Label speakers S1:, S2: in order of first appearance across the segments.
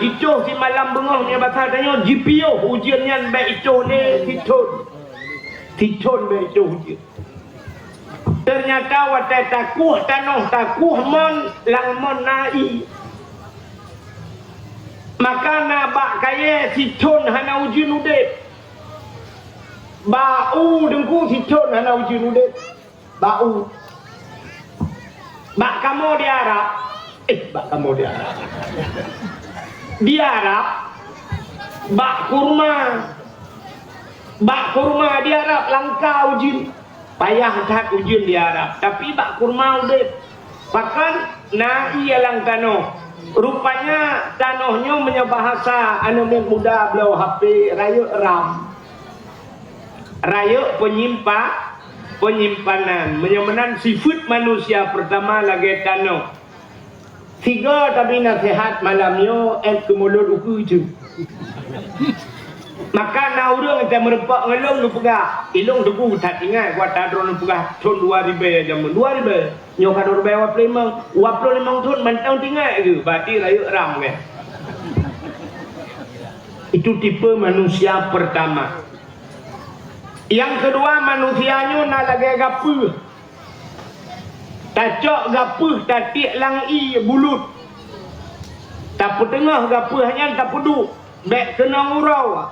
S1: jicoh si malam bengah ni bahasa tanya GPO ujian nyan baik icoh ni titon baik icoh ujian. Ternyata watai takuh tanah takuh mon lang mon nai. Maka nabak kaya titon hana ujian udep. Bau dengku titon hana ujian udep. Bau. Bak kamu di Arab. Bak kamu di Arab. Di Arab bak kurma di Arab langka ujin payah tak ujin di Arab tapi bak kurma udah bahkan nai langka no rupanya tanohnya menyebahasa anu muda belau HP raya ram raya penyimpanan menyemenan sifat manusia pertama lagi tanoh. Tiga tapi nasihat malamnya kemulut uku je. Maka na urang kita merepak ngelong lu pegah. Ilong debu tak ingat kuat tadron lu pegah ton 2000 jam 2000. Nyo kador bae 25 ton mantau tinggal ke. Berarti rayu ram ke. Itu tipe manusia pertama. Yang kedua manusianya nak lagi gape. Tacok gapuh tatik lang i bulut. Tak tengah gapuh hanya tak peduk. Bek kena ngurau.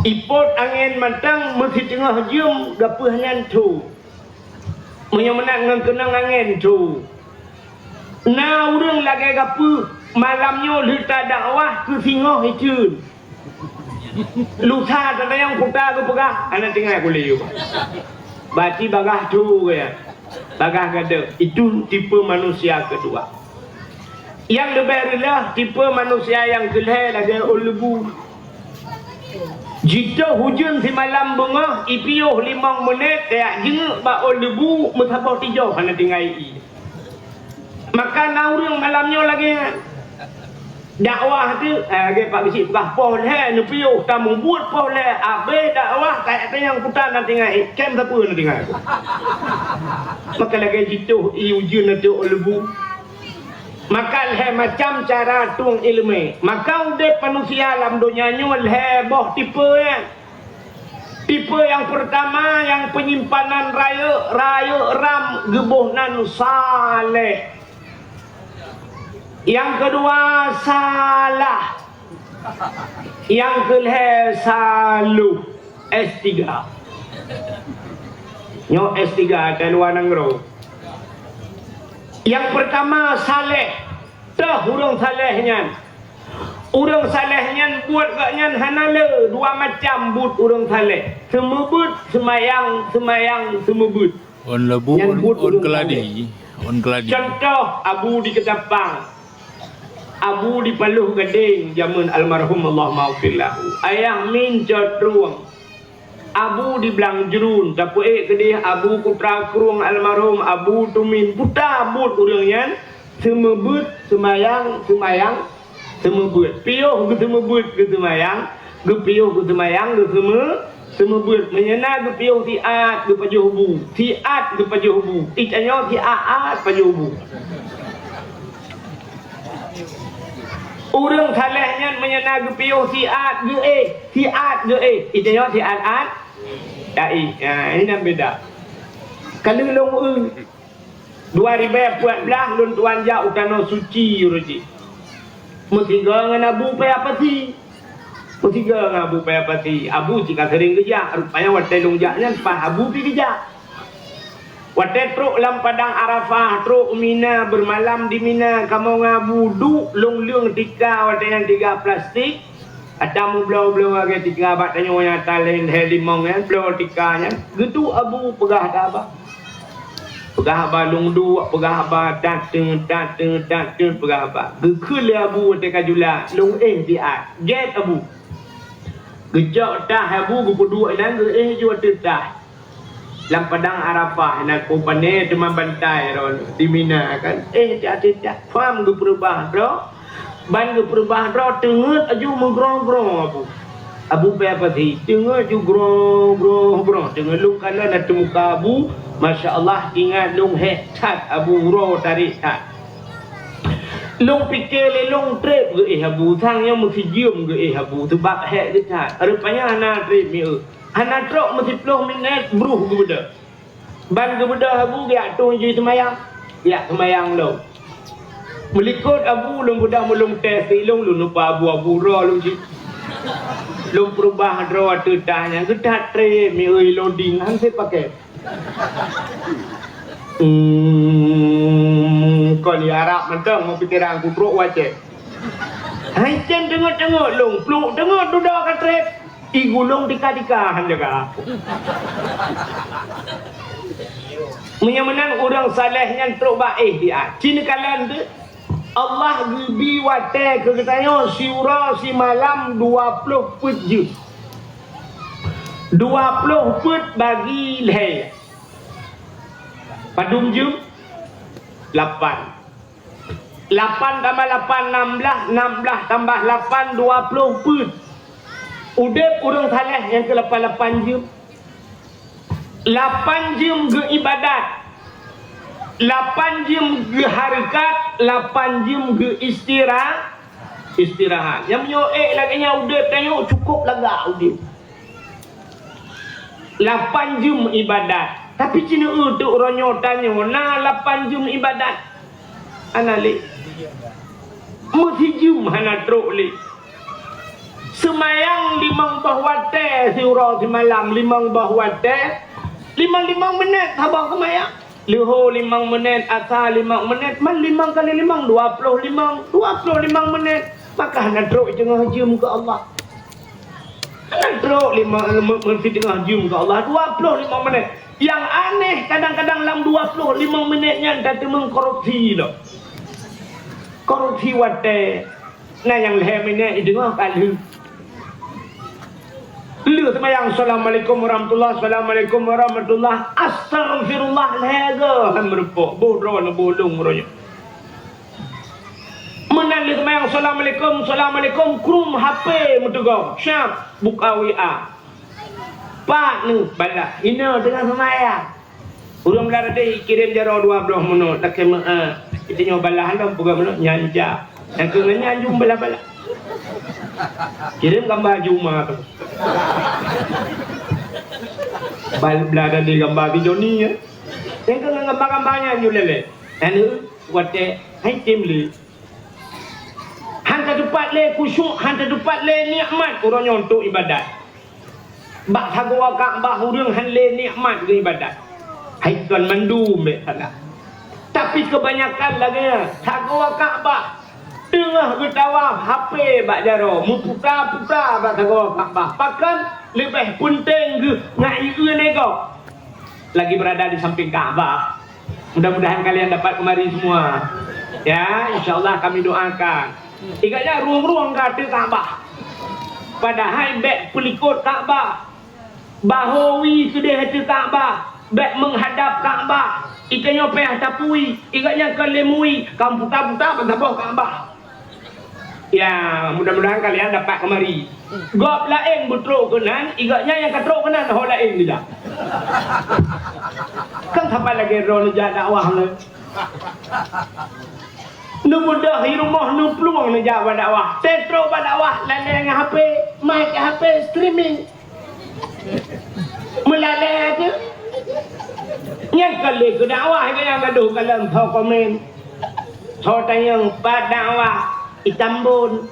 S1: Ipot angin matang mesti tengah jam gapuh hanya tu. Menyemenat dengan kenang angin tu. Nah urang lagi gapuh malamnya lita dakwah ke singoh hijun. Lusa tak yang putar ke pegah. Anak tinggal aku liu. Berarti bagah tu ya. Bagah kata itu tipe manusia kedua. Yang lebih adalah tipe manusia yang kelih lagi lebu. Jika hujan si malam bengah ipiuh 5 menit tak jenguk ba lebu musabah 3 hana tinggal i. Maka naurang malamnya lagi dakwah tu lagi pak bisi pegah poh le nu piuh kamu buat poh le abe dakwah tak yang putar nanti ngai kem siapa nanti ngai maka lagi jitu i ujian tu lebu maka le macam cara tung ilmu maka udah manusia dalam dunia ni le boh tipe yang pertama yang penyimpanan raya ram gebuhnan saleh. Yang kedua salah. Yang kelih salu S3. Nyo S3 dan wanangro. Yang pertama saleh. Dah urang salehnya. Urang salehnya buat gaknya hanale 2 macam but urang saleh. Semebut semayang semebut.
S2: On lebu on keladi. On keladi.
S1: Contoh Abu di Ketapang. Abu di Paluh Gading zaman almarhum Allah maafillahu. Ayah min jodruang. Abu di Belang Jerun. Tapi kedih Abu Kutra Kurung almarhum Abu Tumin. Puta but urangnya. Semebut semayang semebut. Piuh ke semebut ke semayang. Ke piuh ke semayang ke semebut. Menyena ke piuh tiat ke pajuh hubu. Tiat ke pajuh hubu. Itanya tiat pajuh hubu. Urang salehnya menyena gepiuh siat ge itu nya siat dai ini nam beda kalau long 2014 lun tuan ja utano suci uruji mesti ngan abu pe apa ti mesti ngan abu pe apa ti abu jika sering kerja rupanya watai long jaknya pa abu pi kerja watai truk lam padang Arafah truk Mina bermalam di Mina kamu ngabudu long leung tika watai yang 3 plastik ada mu blau-blau lagi tika bat tanya nya talen helimong kan blau tikanya gitu abu pegah apa pegah ba long du pegah ba dateng pegah ba gekul abu watai kajula long diat get abu gejak dah abu gepuduk nan ju tetah lam padang Arafah nak kompane cuma bantai ron di Mina kan tidak faham ke perubahan bro ban ke perubahan bro tengut aju mengrong-grong abu pe apa sih tengut aju grong tengut lu kalau nak muka abu masya-Allah ingat lu tat abu ro tarik tat Long fikir lelong trip ke habu thangnya mesti jium ke habu tu bab hek dekat. Rupanya hana trip mi hana trok mesti 10 minit bruh ke benda. Ban ke benda habu dia tu je semayang. Ya semayang lo. Melikut abu long budak mulung tes long lu lupa abu ro lu ji. Long perubah ro tu tanya gedak trip mi loading han saya pakai. Kau ni Arab mentang mau pikiran aku teruk wajib. Hai cem tengok long peluk tengok tu dah kat trip. Igulung dika-dika han jaga. Menyamanan orang saleh yang teruk baik dia. Cina kalian tu Allah gibi wate ke katanya surah si malam 20 put je. 20 put bagi leh. Padum je 8 tambah 8 16 16 tambah 8 20 put. Udep orang saleh yang ke 8 je 8 jam ke ibadat 8 jam ke harikat 8 jam ke istirahat yang menyoek lagi nya udep tengok cukup lagak udep 8 jam ibadat. Tapi cina untuk ronyo tanya, na 8 jam ibadat. Ana le. Mesti jam hana truk le. Semayang 5 bahwate surah semalam 5 bahwate 5 minit abang semayang. Luhur 5 minit, asar 5 menit, man 5 kali 5 25 menit. Maka hana truk tengah jam ke Allah. Hana truk 5 mesti tengah jam ke Allah 25 menit. Yang aneh kadang-kadang dalam 25 minitnya dah mengkorupsi loh. Korupsi wate. Nah yang leh minit itu dengar kali. Lu semayang assalamualaikum warahmatullahi assalamualaikum warahmatullahi astaghfirullah lega hamrupo bodoh na bolong ronya. Menan lu semayang assalamualaikum krum HP mutugau. Syap buka WA. Pak ni bala ina tengah semayang. Urang belar tadi kirim jaro 12 menit tak kena kita nyoba balahan dah program menit nyanja. Yang kena nyanjung bala-bala. Kirim gambar Juma tu. Belar tadi gambar video ni ya. Yang kena gambar-gambarnya nyulele. Anu wate hai timli. Hanta dapat le khusyuk, hanta dapat le nikmat orang nyontok ibadat. Bak thagwa Kaabah urang hanle nikmat ke ibadat. Hai tuan mandu mek salah. Tapi kebanyakan lagi thagwa Kaabah tengah bertawaf HP bak jaro muputa-puta bak thagwa Kaabah. Pakan lebih penting ke ngai nego lagi berada di samping Kaabah. Mudah-mudahan kalian dapat kemari semua. Ya, insyaallah kami doakan. Igaknya ruang-ruang kata Kaabah. Padahal bek pelikut Kaabah. Bahawi sudah hati Kaabah, baik menghadap Kaabah. Ikannya payah tapui, ikannya kelemui, kamu putar-putar bertabah Kaabah. Ya, mudah-mudahan kalian dapat kemari. Gop lain betul kenan, ikannya yang ketruk kenan, hol lain juga. Kan sampai lagi roh nejak dakwah ni. Nu mudah rumah nu peluang nejak dakwah. Tetro dakwah, lain dengan HP, mic HP streaming. Melalai aja. Yang kali ke dakwah yang gaduh kalau kau komen. So tanya pada dakwah Tambun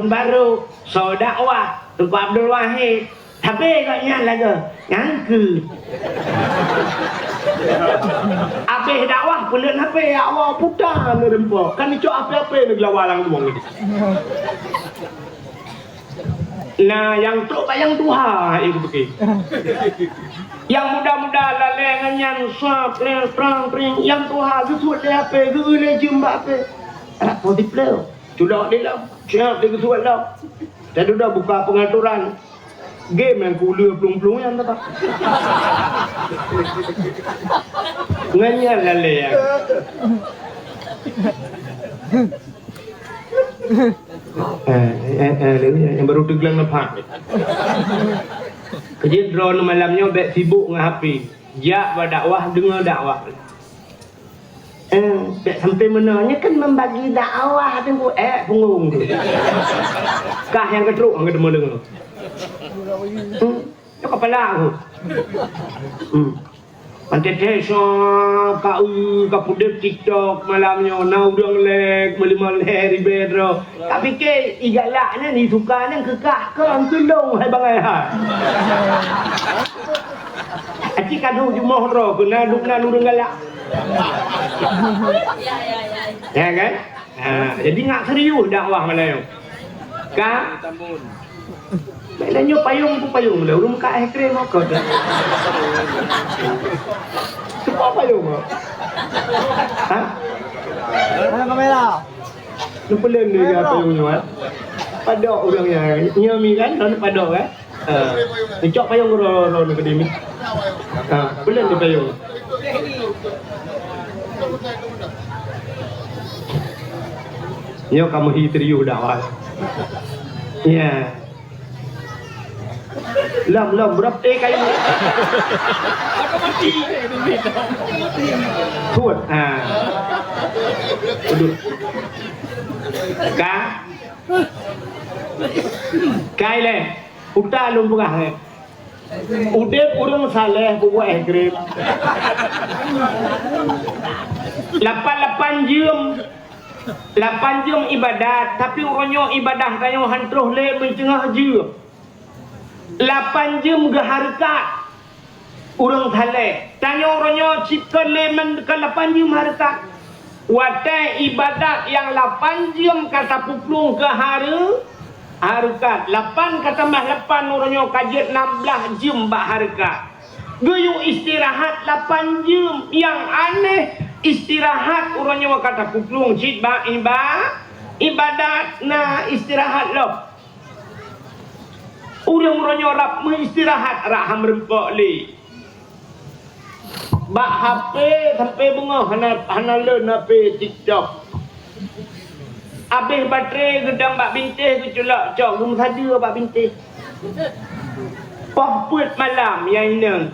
S1: baru. So dakwah Tuku Abdul Wahid. Tapi katnya lagi ngangku. Habis dakwah pelan HP awak putar ni rempok. Kan ni cok apa-apa ni gelawalang luang ni. Nah, yang truk bayang duha itu begini. Yang muda-muda lalai ngan swap terang yang duha kesuat dia apa ke le jumba apa. Anak multiplayer. Sudah dia lah. Siap dia kesuat dah. Dan sudah buka pengaturan game yang kula pelung-pelung yang tak. Nganya lalai yang. Yang baru teglang nampak. Kerja drone malamnya baik sibuk dengan HP. Jak berdakwah dengar dakwah. Sampai menanya kan membagi dakwah tu punggung tu. Kah yang ketruk ang ketemu dengan. Itu kepala aku. Pantai desa kapudep TikTok malamnya nau dong leg melimal ribet ro. Tapi ke igalaknya ni sukanya kekah kan tolong hai bangai hai. Aci kadu jumoh ro kena dukna nurung galak. Ya kan? Jadi ngak serius dakwah Melayu. Kan? Baiklah payung pun payung lah. Urung kat ekstrem kau dah. Semua payung kau. Ha?
S3: Mana kamera?
S1: Lupa len dia payung ni kan. Padok orang yang nyami kan, orang padok kan. Cok payung ro ni kedemi. Belum dia payung. Nyo kamu hitriu dakwah. Ya. Lam berapa kayu. Aku mati. Tuan. Duduk. Kai le. Uta lum pugah le. Udep urang saleh buat ekrim. 8 jam ibadat tapi orangnya ibadah kayu hantruh le mencengah je. 8 jam geharkat urang thale tanya orangnya cipta le men ke 8 jam harkat watai ibadat yang 8 jam kata puplung ke hari harkat 8 kata mbah 8 orangnya kajian 16 jam bak harkat guyung istirahat 8 jam yang aneh istirahat orangnya kata puplung cipta ibadat na istirahat loh. Urang-urangnya rap istirahat raham rempok li. Bak HP sampai bunga hana learn HP TikTok. Habis baterai gedang bak bintih ke culak cok gum saja bak bintih. Pahput malam yang ini.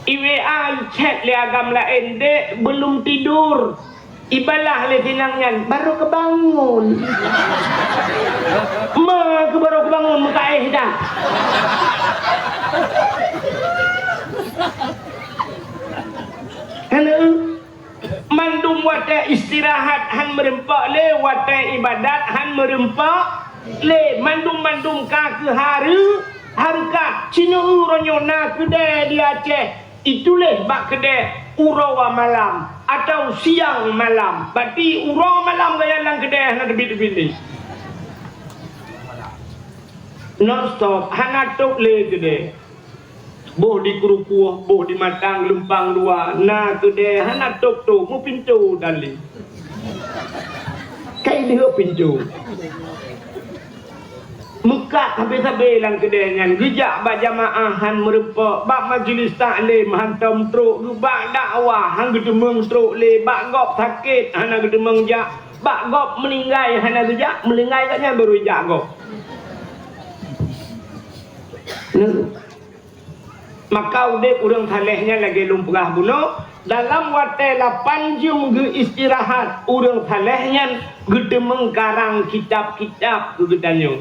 S1: IWA chat le agam lain dek belum tidur. Ibalah le tinangan baru kebangun. Baru kebangun muka dah. Karena mandum wadah istirahat han merempak le wadah ibadat han merempak le mandum ka ke harga cina uronyo na kedai di Aceh itulah bak kedai urawa malam atau siang malam. Berarti urawa malam gaya lang kedai na debit ni. Non stop hana tok le kedai. Boh di Kurukuah, boh di Matang, Lempang dua, na kedai hana tok tu mu pintu dali. Kai dia pintu. Muka habis-habis lang kedai ngan gejak bak jamaahan merempak bak majlis taklim hantam truk bak dakwah hang gedemeng truk le bak gop sakit hana gedemeng jak bak gop meninggai hana gejak melinggai katnya baru jak gop. Maka udep urang thalehnya lagi lumpurah bunuh dalam watai 8 jam ge istirahat urang thalehnya gedemeng karang kitab-kitab gegedanyo.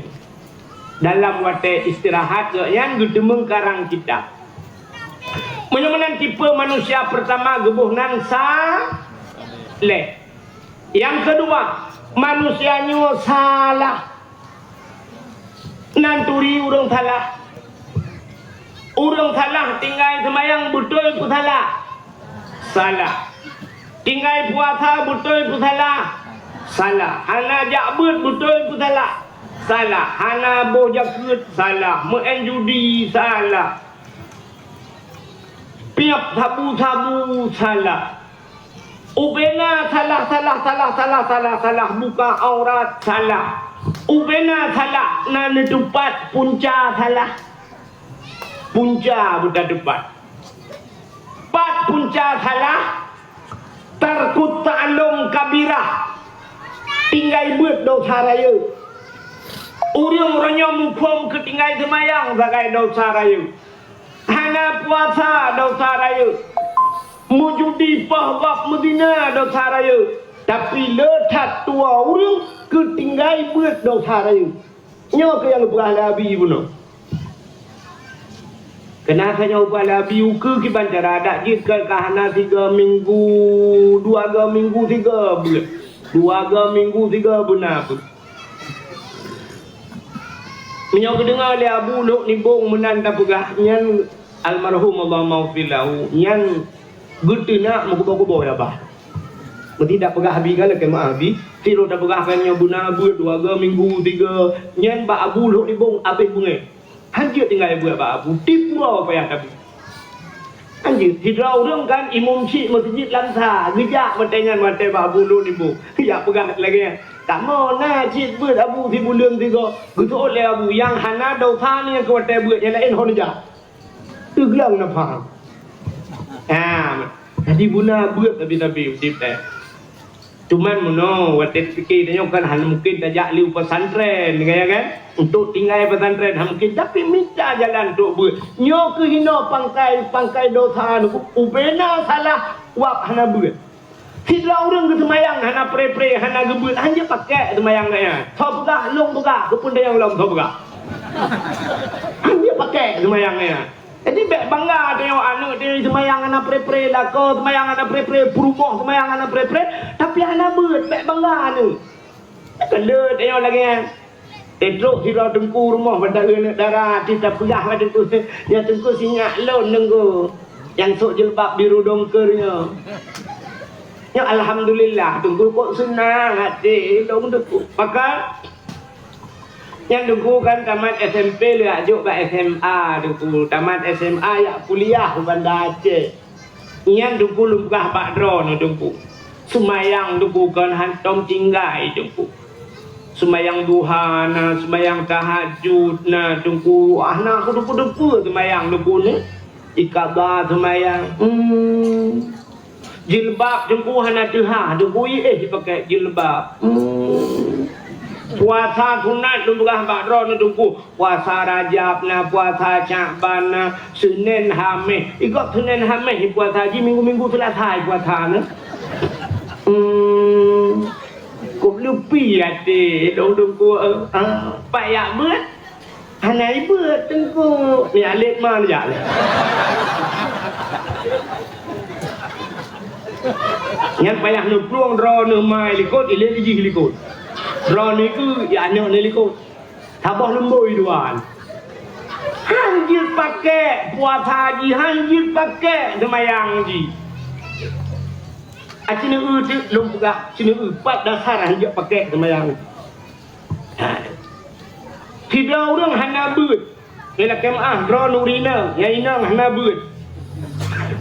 S1: Dalam watai istirahat yang gedemeng karang kitab. Menyamanan tipe manusia pertama gebuhnan saleh. Yang kedua, manusianya salah. Nanturi urang salah. Urang salah tinggal semayang betul pun salah. Salah. Tinggal puasa betul pun salah. Salah. Hana jakbut betul pun salah. Salah. Hana boh jakut salah. Main judi salah. Piap sabu-sabu salah. Ubena salah. Buka aurat salah. Ubena salah. Nana tupat punca salah. Punca budak depan. Pat punca salah. Tarkut ta'alum kabirah. Tinggal buat dosa raya. Urang-urangnya mufum ketinggal semayang sebagai dosa raya. Hana puasa dosa raya. Mujudi pahwap Medina dosa raya. Tapi letak tua orang ketinggai buat dosa raya. Nyo ke yang berah Nabi pun. Kenapa nyo berah Nabi ke bandara ada jika kahana 3 minggu, 2 minggu 3 bulan. 2 minggu 3 bulan pun. Menyok dengar le Abu Luk ni bong menanda pegah nyan almarhum Allah maghfirlahu nyan gutuna mugo-mugo ya bah. Tidak pegah habis kala ke maabi tiro dah pegah kan nya buna buat 2 minggu 3 nyan ba Abu Luk ni bong habis bungai. Hanjut tinggal buat ba Abu tipu apa ya tapi. Anjir tidak orang kan imam syik masjid Lamsa gejak bertanya mata ba Abu Luk ni bong. Ya pegah lagi. Tak mau nak cik buat Abu si bulan 3. Gitu oleh Abu yang hana dosa ni yang kuatai buat yang lain hon aja. Tu gelang nak faham. Jadi buna buat tapi tip teh. Cuman mono watet fikir dia kan hal mungkin tajak liu pesantren kaya kan. Untuk tinggal pesantren mungkin tapi minta jalan untuk buat. Nyo ke hino pangkai dosa nu ubena salah wap hana buat. Tidak orang ke semayang hana pre-pre hana gebut hanya pakai semayang dia. Thau pegah long pegah kepun dia yang long thau pegah. Hanya pakai semayang dia. Jadi bek bangga tengok anak dia semayang hana pre-pre lah ko semayang hana pre-pre perumoh semayang hana pre-pre tapi hana bet bek bangga ni. Kalau tengok lagi kan. Teruk sirau tengku rumah pada darah kita pegah pada tu dia tengku sinyak lon nengku. Yang sok jilbab biru dongkernya. Ya alhamdulillah tunggu kok senang hati dong deku. Maka yang deku kan tamat SMP le ajuk ba SMA deku. Tamat SMA ya kuliah Banda Aceh. Yang deku lumpah bakdro no deku. Sumayang deku kan hantom tinggai deku. Sumayang duha na, sumayang tahajud na deku. Anak aku deku sumayang deku ni. Ikabah sumayang. Jilbab jengku hana deha jengku dipakai jilbab. Puasa sunat lumrah bakro na jengku puasa Rajab na puasa Sya'ban na Senin Khamis ikut Senin Khamis puasa haji minggu-minggu Selasa puasa na kok lupi ati dong jengku payak bet hana ibet jengku ni alit mana ja yang payah nu pluang ro nu mai likut ile liji likut ro ni ku ya nyok ni likut tabah lemboi duan hanjir pakai puasa haji hanjir pakai semayang haji acina tu lumpah cina pat dasar hanjir pakai semayang tidak orang hana beut ila kemah ro nurina yaina hana beut.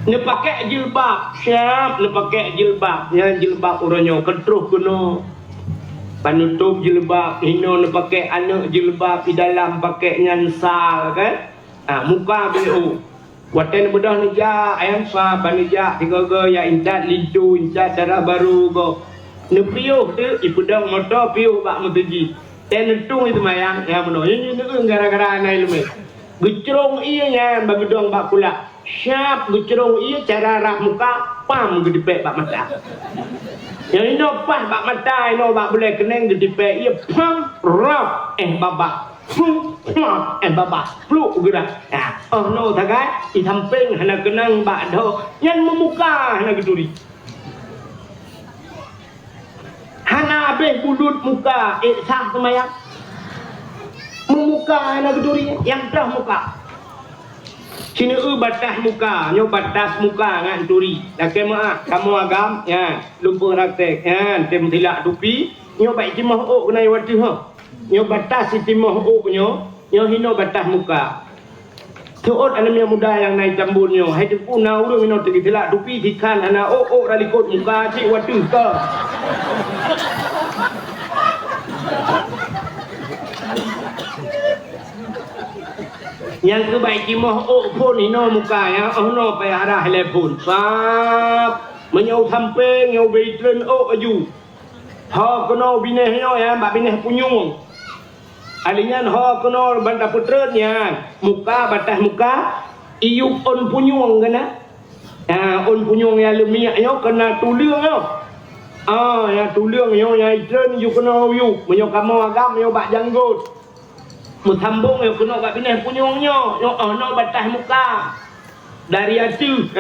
S1: Ni pakai jilbab, siap ni pakai jilbab. Yang jilbab orangnya ketruh kena. Panutup jilbab, hino ni pakai anak jilbab di dalam pakai nyansal kan. Muka beliau. Watan bedah ni ja, ayam sa panija tiga ya indat lidu, indat darah baru go. Ni piuh tu ipudang motor piuh bak mutuji. Ten tung itu mayang ya meno. Ini gara-gara anai lume. Gecrong iya nya bagi dong bak pula. Syap gucerong iya cara rak muka pam gedepek bak mata. Yang ini pas bak mata ini bak boleh keneng gedepek iya pam rap babak. Babak pluk gerak. Oh no tagai i samping hana kenang bak do yang memuka hana geduri. Hana habis bulut muka sah semayang. Memuka hana geduri yang dah muka. Sini batas muka, nyo batas muka ngan turi. Dak kema kamu agam ya, lumpur raktek ya, tem tilak dupi, nyo baik timah ok kena wati ha. Nyo batas timah ok nyo hino batas muka. Tuot anak muda yang naik jambul nyo, hai tu na urang hino tegi tilak dupi dikan ana ok ralikot muka cik wati ka. Yang kebaiki moh pun ino muka ya no pe arah le pun sap menyau samping nyau beitren aju ha kono bineh yo ya mbak bineh punyung alingan ha kono banda putrenya muka batas muka iup on punyung kana On punyung yang lemiak yo kena tuliang yo. Yang tuliang yo yang itren yo kena yuk. Menyo kamu agam yo bak janggut. Musambung yo kena bak pineh punyung yo. Yo ono batas muka. Dari hati.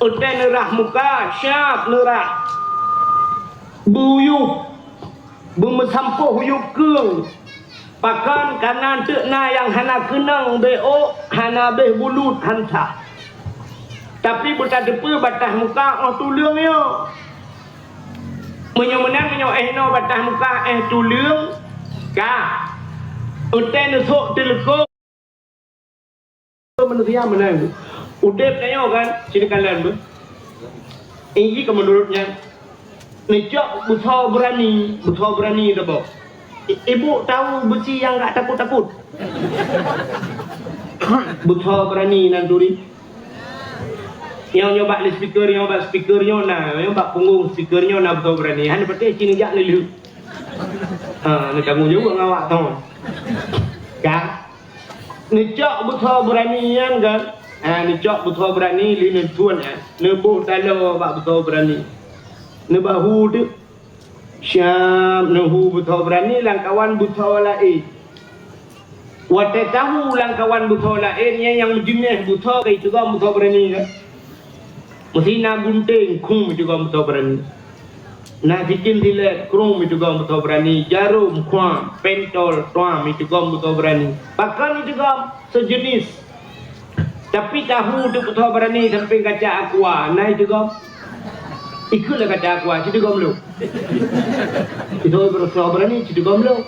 S1: Utai nerah muka, syap nerah. Buyuk. Bermesampuh yuk keung. Pakan kanan tekna yang hana kenang beok, hana beh bulut hantar. Tapi buta depa batas muka tuliang yo. Menyo menang menyo no batas muka tuliang ka. Utai nesok teleko. Manusia menang. Udep tayo kan sini kalian ber. Ini ke menurutnya. Nejak buta berani dah bawa. Ibu tahu besi yang tak takut-takut. Buta berani nanduri. Yang nyoba speaker, yang nyoba speakernya nah, yang nyoba punggung speakernya nah betul berani. Hanya berarti cini jak lelu. Nak tanggung juga ngawak tu. Kan? Nejak betul berani kan? Nejak betul berani lini tuan nebuh talo bak betul berani. Nebahu tu. Syam nehu betul berani langkawan betul lain. Watai tahu langkawan betul lain yang jenis betul kai juga betul berani kan? Mesti nak gunting, kum juga betul berani. Nak bikin silet, krum juga betul berani. Jarum, kuam, pentol, tuam juga betul berani. Pakan juga sejenis. Tapi tahu tu betul berani sampai kaca aqua. Nah juga ikutlah kaca aqua, situ gomlo. Itu betul berani, situ gomlo.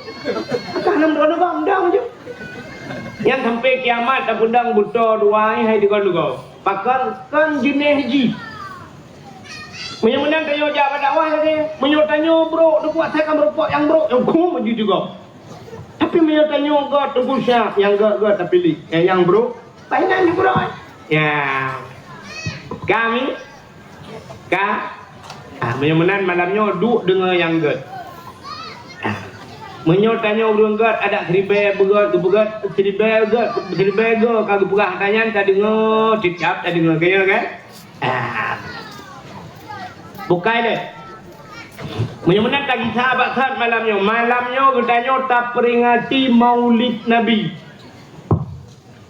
S1: Tanam dua bang, dang je. Yang sampai kiamat tak pundang buto dua hai juga. Pakar kan jenis haji. Menang tayo jawab dakwah lagi. Tanya bro, dia buat saya kan merupok yang bro, yang kum maju juga. Tapi tanya God tunggu syak, yang God tak pilih. Yang bro, painan juga bro. Ya. Kami menang malamnya duduk dengan yang God. Tanya bro God ada seribe begot seribe kagak pegah tanya tadi dengar cicap tadi dengar kaya kan. Bukai deh. Menang tadi sahabat malamnya bertanya tak peringati Maulid Nabi.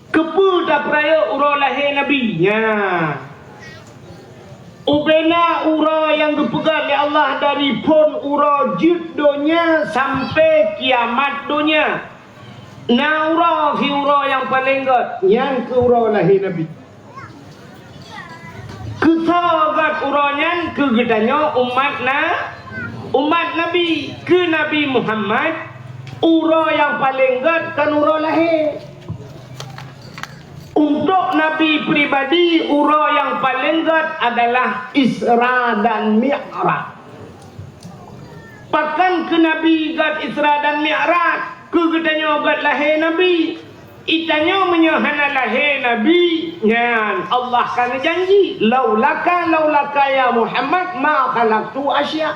S1: Kepu tak peraya urah lahir Nabi. Ubena ura yang dipegang oleh Allah dari pun ura jid dunia sampai kiamat dunia. Nah ura si ura yang paling god yang ke ura lahir Nabi. Kesahabat uranya ke gedanya umat Nabi ke Nabi Muhammad. Ura yang paling god kan ura lahir. Untuk Nabi pribadi, ura yang paling god adalah Isra dan Mi'raj. Pakan ke Nabi god Isra dan Mi'raj, ke gedanya god lahir Nabi. Itanya menyahana lahir Nabi. Allah kan janji, laulaka ya Muhammad ma khalaqtu asya.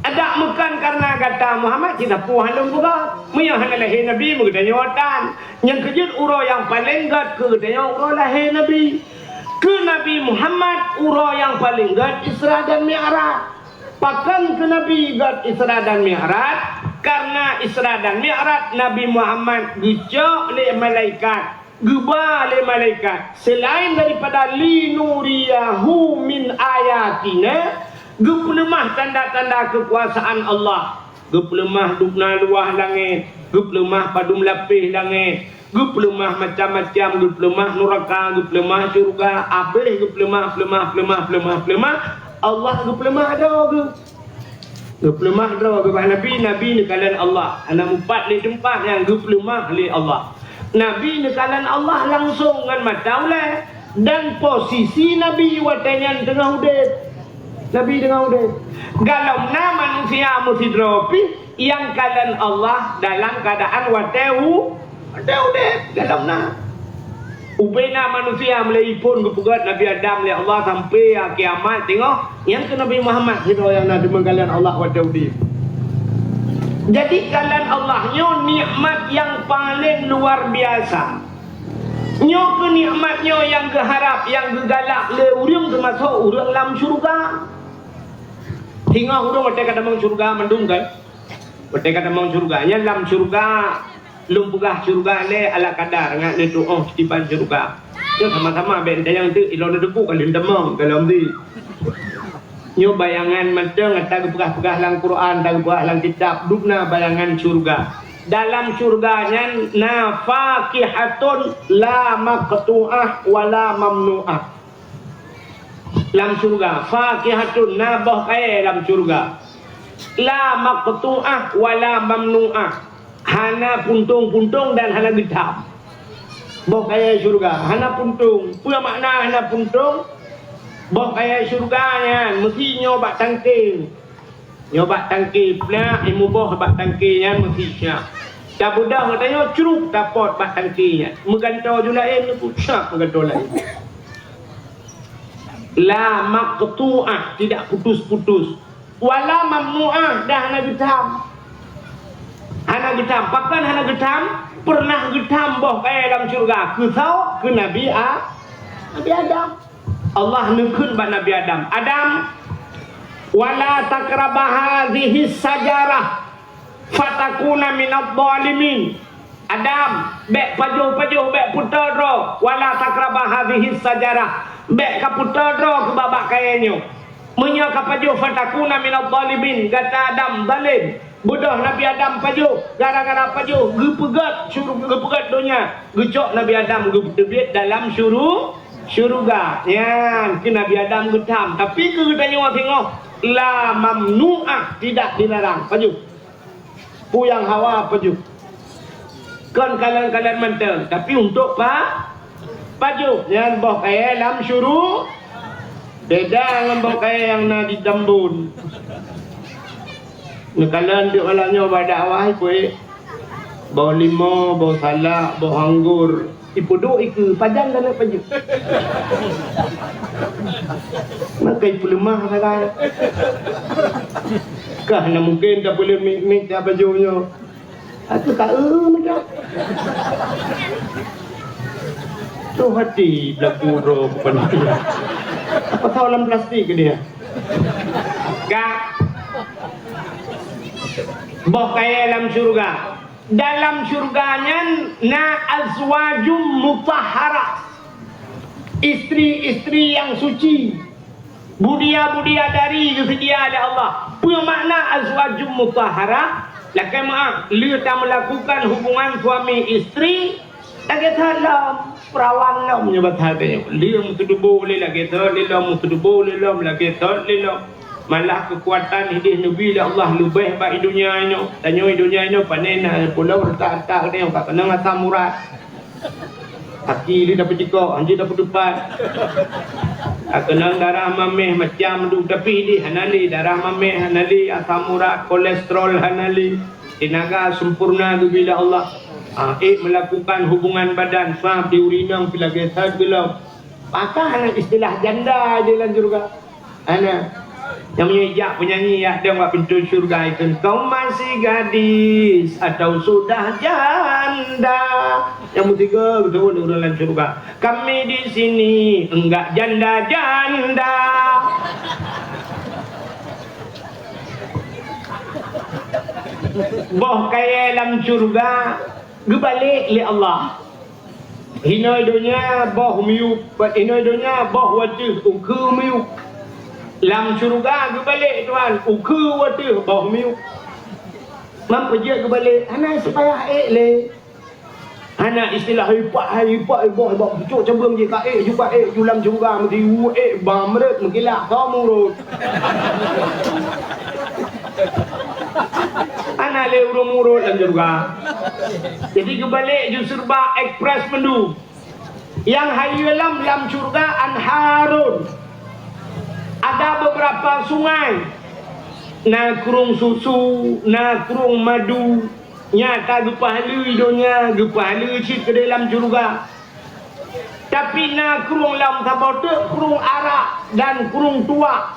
S1: Ada bukan karena kata Muhammad tidak puas dalam buka. Menyahana lahir Nabi mengadanya watan. Yang kejut ura yang paling gad ke gedanya ura lahir Nabi. Ke Nabi Muhammad ura yang paling gad Isra dan Mi'raj. Pakan ke Nabi gad Isra dan Mi'raj. Karena Isra dan Mi'raj Nabi Muhammad gejak oleh malaikat. Gubah oleh malaikat. Selain daripada linuriyahu min ayatina. Geplemah tanda-tanda kekuasaan Allah. Geplemah dukna luah langit. Geplemah padum lapis langit. Geplemah macam-macam. Geplemah neraka. Geplemah syurga. Habis geplemah. Allah geplemah ada ke? Geplemah ada ke? Nabi ni kalian Allah. Anak empat di tempat yang geplemah oleh Allah. Nabi ni kalian Allah langsung dengan mata oleh. Dan posisi Nabi watanya tengah udit. Nabi dengan udah galau manusia mesti dropi yang kalian Allah dalam keadaan wateu udah galau ubena manusia mulai pun kepugat Nabi Adam oleh Allah sampai kiamat tengok yang ke Nabi Muhammad itu yang Nabi kalian Allah wateu dia. Jadi kalian Allahnya nikmat yang paling luar biasa. Nyo ke nikmatnya yang geharap, yang gegalak le urang termasuk urang lam syurga. Hingga urang betul kata mang syurga mendung kan. Betul kata mang syurga nya lam syurga lumpugah syurga le ala kadar ngat le tu oh tiban syurga. Yo sama-sama ben yang tu ilon debu kan demam kalau di. Nyo bayangan macam ngata pegah-pegah lang Quran dan pegah lang kitab dupna bayangan syurga. Dalam syurganya nafakihatun la maqtu'ah wala mamnu'ah. Dalam syurga fakihatun nabah kaya dalam syurga la maqtu'ah wala mamnu'ah. Hana puntung-puntung dan hana getam. Boh kaya syurga hana puntung. Apa makna hana puntung? Boh kaya syurganya mesti nyoba tangking. Nyoba tangki pula ilmu boh bak tangkinya mestinya. Dah budak katanya curuk dapat bak tangkinya. Megantau julain tu syak megantau lain. La maqtu'ah tidak putus-putus. Wala mamnu'ah dah hana getam. Hana getam, bahkan hana getam pernah getam boh kaya dalam syurga. Kesau ke Nabi Adam. Allah nekun bak Nabi Adam. Adam wala takrabah hadhihi sajarah fatakuna minadh dhalimin. Adam bek pajuh-pajuh bek putera wala takrabah hadhihi sajarah bek ka putera ke babak kayanyo munya ka pajuh fatakuna minadh dhalimin. Kata Adam zalim bodoh Nabi Adam pajuh gara-gara pajuh gepegat syurga gepegat dunia gecok Nabi Adam gedebit dalam syurga ya ke Nabi Adam getam tapi ke tanya tengok la mamnu'ah tidak dilarang paju puyang hawa paju kan kalian menteng tapi untuk paju yang boh kaya lam syuru beda dengan boh kaya yang na di dambun kalian di olahnya badak wahai kue bau limo bau salak bau anggur ipudu iku padang dan paju makai pulemah salah karena mungkin tak boleh minta bajunya aku tak macam tu hati berlaku roh bukan apa tahu dalam plastik ke dia gak boh kaya dalam syurga. Dalam syurganya na azwajum mutahhara, istri-istri yang suci, budia-budia dari disediakan oleh Allah. Punya makna azwajum mutahhara lakai maaf dia tak melakukan hubungan suami istri lagi dalam perawan lam menyebut hatinya dia mutudubu boleh lagi dalam mutudubu boleh lagi dalam malah kekuatan hidup Nabi Allah lebih baik dunia ini tanya dunia ini panen pulau retak-retak ni tak kena asam murad kaki dia dapat jikok anjir dapat depan kena darah mameh macam tu tapi dia hanali darah mameh hanali asam murad kolesterol hanali tenaga sempurna tu bila Allah melakukan hubungan badan sah diurinang bila gesad bila maka istilah janda dalam syurga anak yang menyejak penyanyi ya dia buat pintu syurga itu kau masih gadis atau sudah janda yang ketiga betul dalam syurga kami di sini enggak janda-janda boh kaya dalam syurga gebalik li Allah hinai dunia boh miup hinai dunia boh wajib uku miup lam syurga ke balik tuan uku watu bawah miu mampu je ke balik anak supaya le anak istilah hipat boh pucuk cembung je ka juga julam syurga mesti bamret mengkilak kamu rot anak le urut-urut dalam syurga jadi ke balik justru ba ekspres mendu yang hayu lam syurga anharun. Ada beberapa sungai na kurung susu na kurung madu nyata gepahala hidupnya gepahala cik ke dalam syurga tapi na kurung lam tabote kurung arak dan kurung tua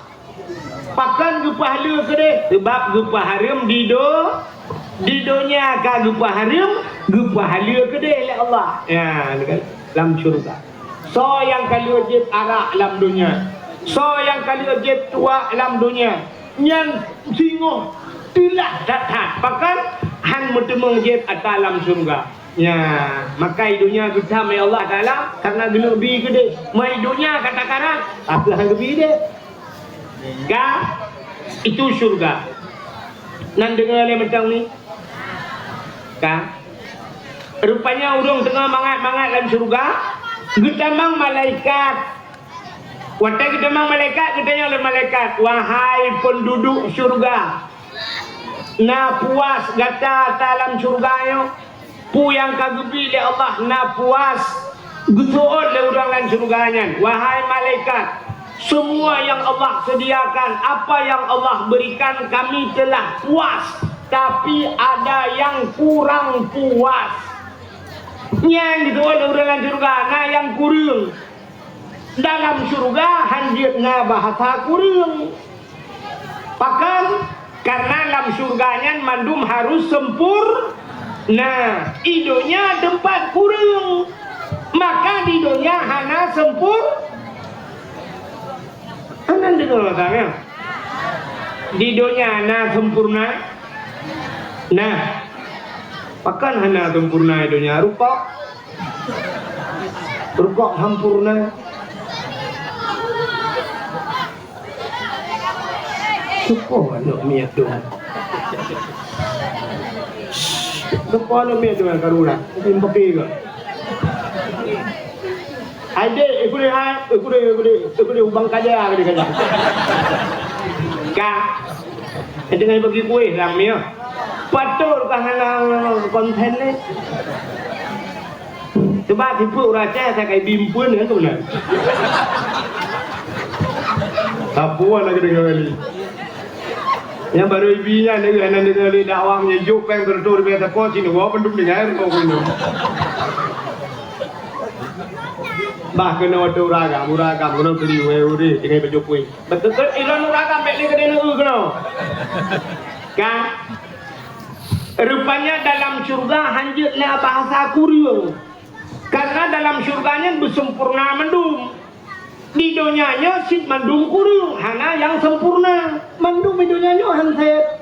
S1: pakan gepahala ke dia sebab gepaharim di dunia ka gepaharim gepahala ke dia oleh Allah ya kan dalam syurga. So yang kali wajib arak dalam dunia. So yang kali wajib tua dalam dunia. Yang singoh tilah datang. Bahkan han mutemung wajib atas dalam syurga. Ya, makai dunia kita mai Allah Taala karena guna bi gede. Mai dunia katakan apa hang bi dia. Ga itu syurga. Nan dengar le macam ni. Ka. Rupanya urung tengah mangat-mangat dalam syurga. Gedamang malaikat. Watai gedamang malaikat, gedanya oleh malaikat. Wahai penduduk syurga. Na puas gata dalam syurga yo. Pu yang kagupi oleh Allah na puas gutuon le urang lan surganya. Wahai malaikat, semua yang Allah sediakan, apa yang Allah berikan kami telah puas, tapi ada yang kurang puas. Yang gitu oleh urang lan surga, nah yang kurang. Dalam surga hanjir na bahasa kurang. Bahkan karena dalam surganya mandum harus sempur. Nah, idonya tempat kurang. Maka di dunia hana sempur. Hana dengar katanya. Di dunia hana sempurna. Nah, pakan hana sempurna idonya rupa. Rupa sempurna. Supo anak miat dong. Kepala ni tu kan karuna, mungkin pakai ke? Ada, ikut ubang kaja ke dia. Kak, dengan bagi kue ramai. Patur kahana konten ni. Sebab tipu raja saya kayak bimpun kan tu benar. Tapuan lagi dengan kali. Yang baru ibinya dengan anak dengan dakwahnya juk yang tertur biasa kau sini gua penduk dengan kau kau. Bahkan waktu uragam kau beli uri dengan baju kui. Betul kan ilan uragam beli kedai nu kau. Kan? Rupanya dalam surga hanjutnya bahasa kurang. Karena dalam surganya bersempurna mendung. Di dunianya sit mandung kurung hana yang sempurna mandung di dunianya hantet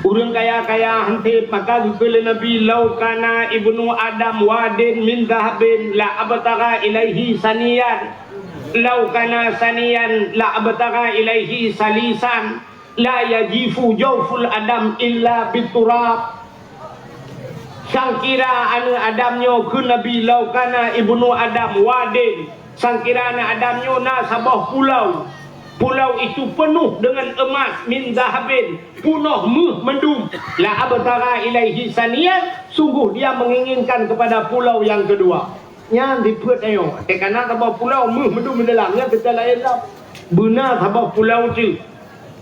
S1: urang kaya hantet maka gugel Nabi laukana ibnu Adam wadin min dhahabin la abtagha ilaihi saniyan laukana saniyan la abtagha ilaihi salisan la yajifu jawful adam illa biturab. Sangkira anu Adamnyo ke Nabi laukana ibnu Adam wadin. Sangkira anak Adamnya na sabah pulau. Pulau itu penuh dengan emas min zahabin, penuh mendung. La abtara ilaihi saniyan, sungguh dia menginginkan kepada pulau yang kedua. Yang dibuat ayo. Kerana sabah pulau mendung di dalamnya kita lain lah. Benar sabah pulau tu.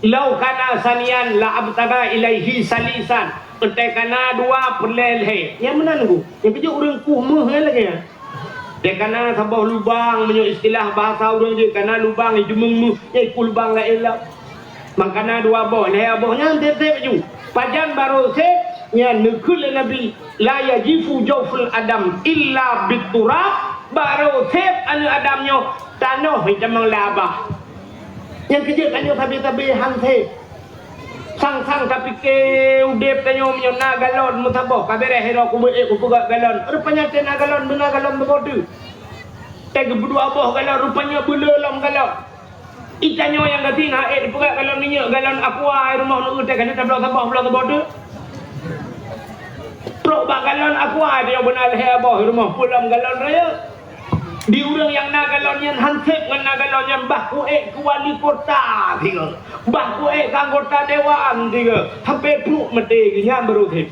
S1: Lau kana saniyan la abtara ilaihi salisan. Kerana dua perleleh. Yang mana tu? Yang kerja orang kuh lagi ya. Dia kena sabah lubang punya istilah bahasa orang dia kena lubang itu memu ikut lubang lain lah. Makana dua boh leh bohnya tetep ju. Pajan baru se nya nekul Nabi la yajifu jawful adam illa biturab baru sep anu Adamnya tanah macam labah. Yang kerja tanya tabi-tabi hante. Sang-sang tapi ke udep tanyo menyo na galon mutabah kabere hero ku ku pegak galon rupanya tena galon benar galon berbodu teg berdua abah galon rupanya belelam galon itanyo yang gati ngaet pegak galon minyak galon aqua rumah nu teg kana tablah sabah belah berbodu trok bak galon aqua dia benar he abah rumah pulang galon raya di urang yang nagalon yang hansip dengan nagalon yang bahku ku wali kota tiga bahku anggota dewan tiga hampir peluk mati nya berutip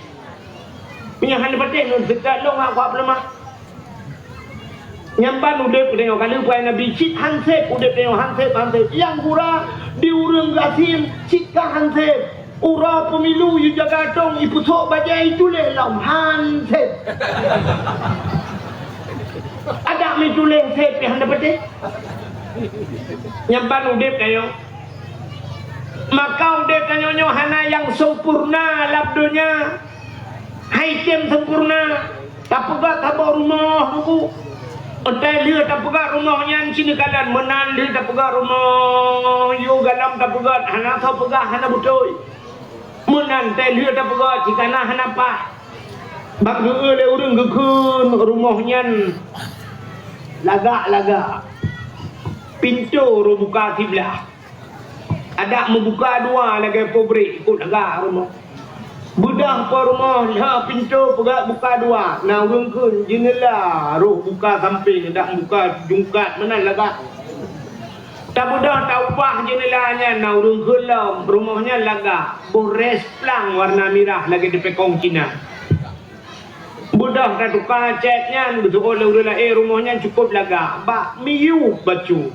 S1: punya han penting nun sekat long aku lemah nyamban udep tengok kali puai Nabi cit hansip udep tengok hansip yang gura di urang gasim cit ka hansip ura pemilu yu jaga dong ibu sok bajai itu le lam hansip ada metulis set yang dapat nyampan udep kayo maka udep kayo hana yang sempurna labdonya haikem sempurna Tak pegat tabah rumah tu. Entai dia tak pegat rumahnya sini kalan menan dia tak pegat rumah yo galam tak pegat hana tau pegat hana betul. Menan tai dia tak pegat jika nah hana apa. Bak le urang gekeun rumahnya lagak-lagak. Pintu ru buka sebelah. Ada membuka dua lagi pobrik ikut lagak rumah. Bedah pa rumah ha pintu pegat buka dua. Nah urang keun jendela roh buka samping dak buka jungkat menan lagak. Tak bedah tak upah jendelanya nah urang keun lah rumahnya lagak. Bores plang warna merah lagi di pekong Cina. Bedah tak tukar catnya betul oleh urang rumahnya cukup lagak. Bak miu bacu.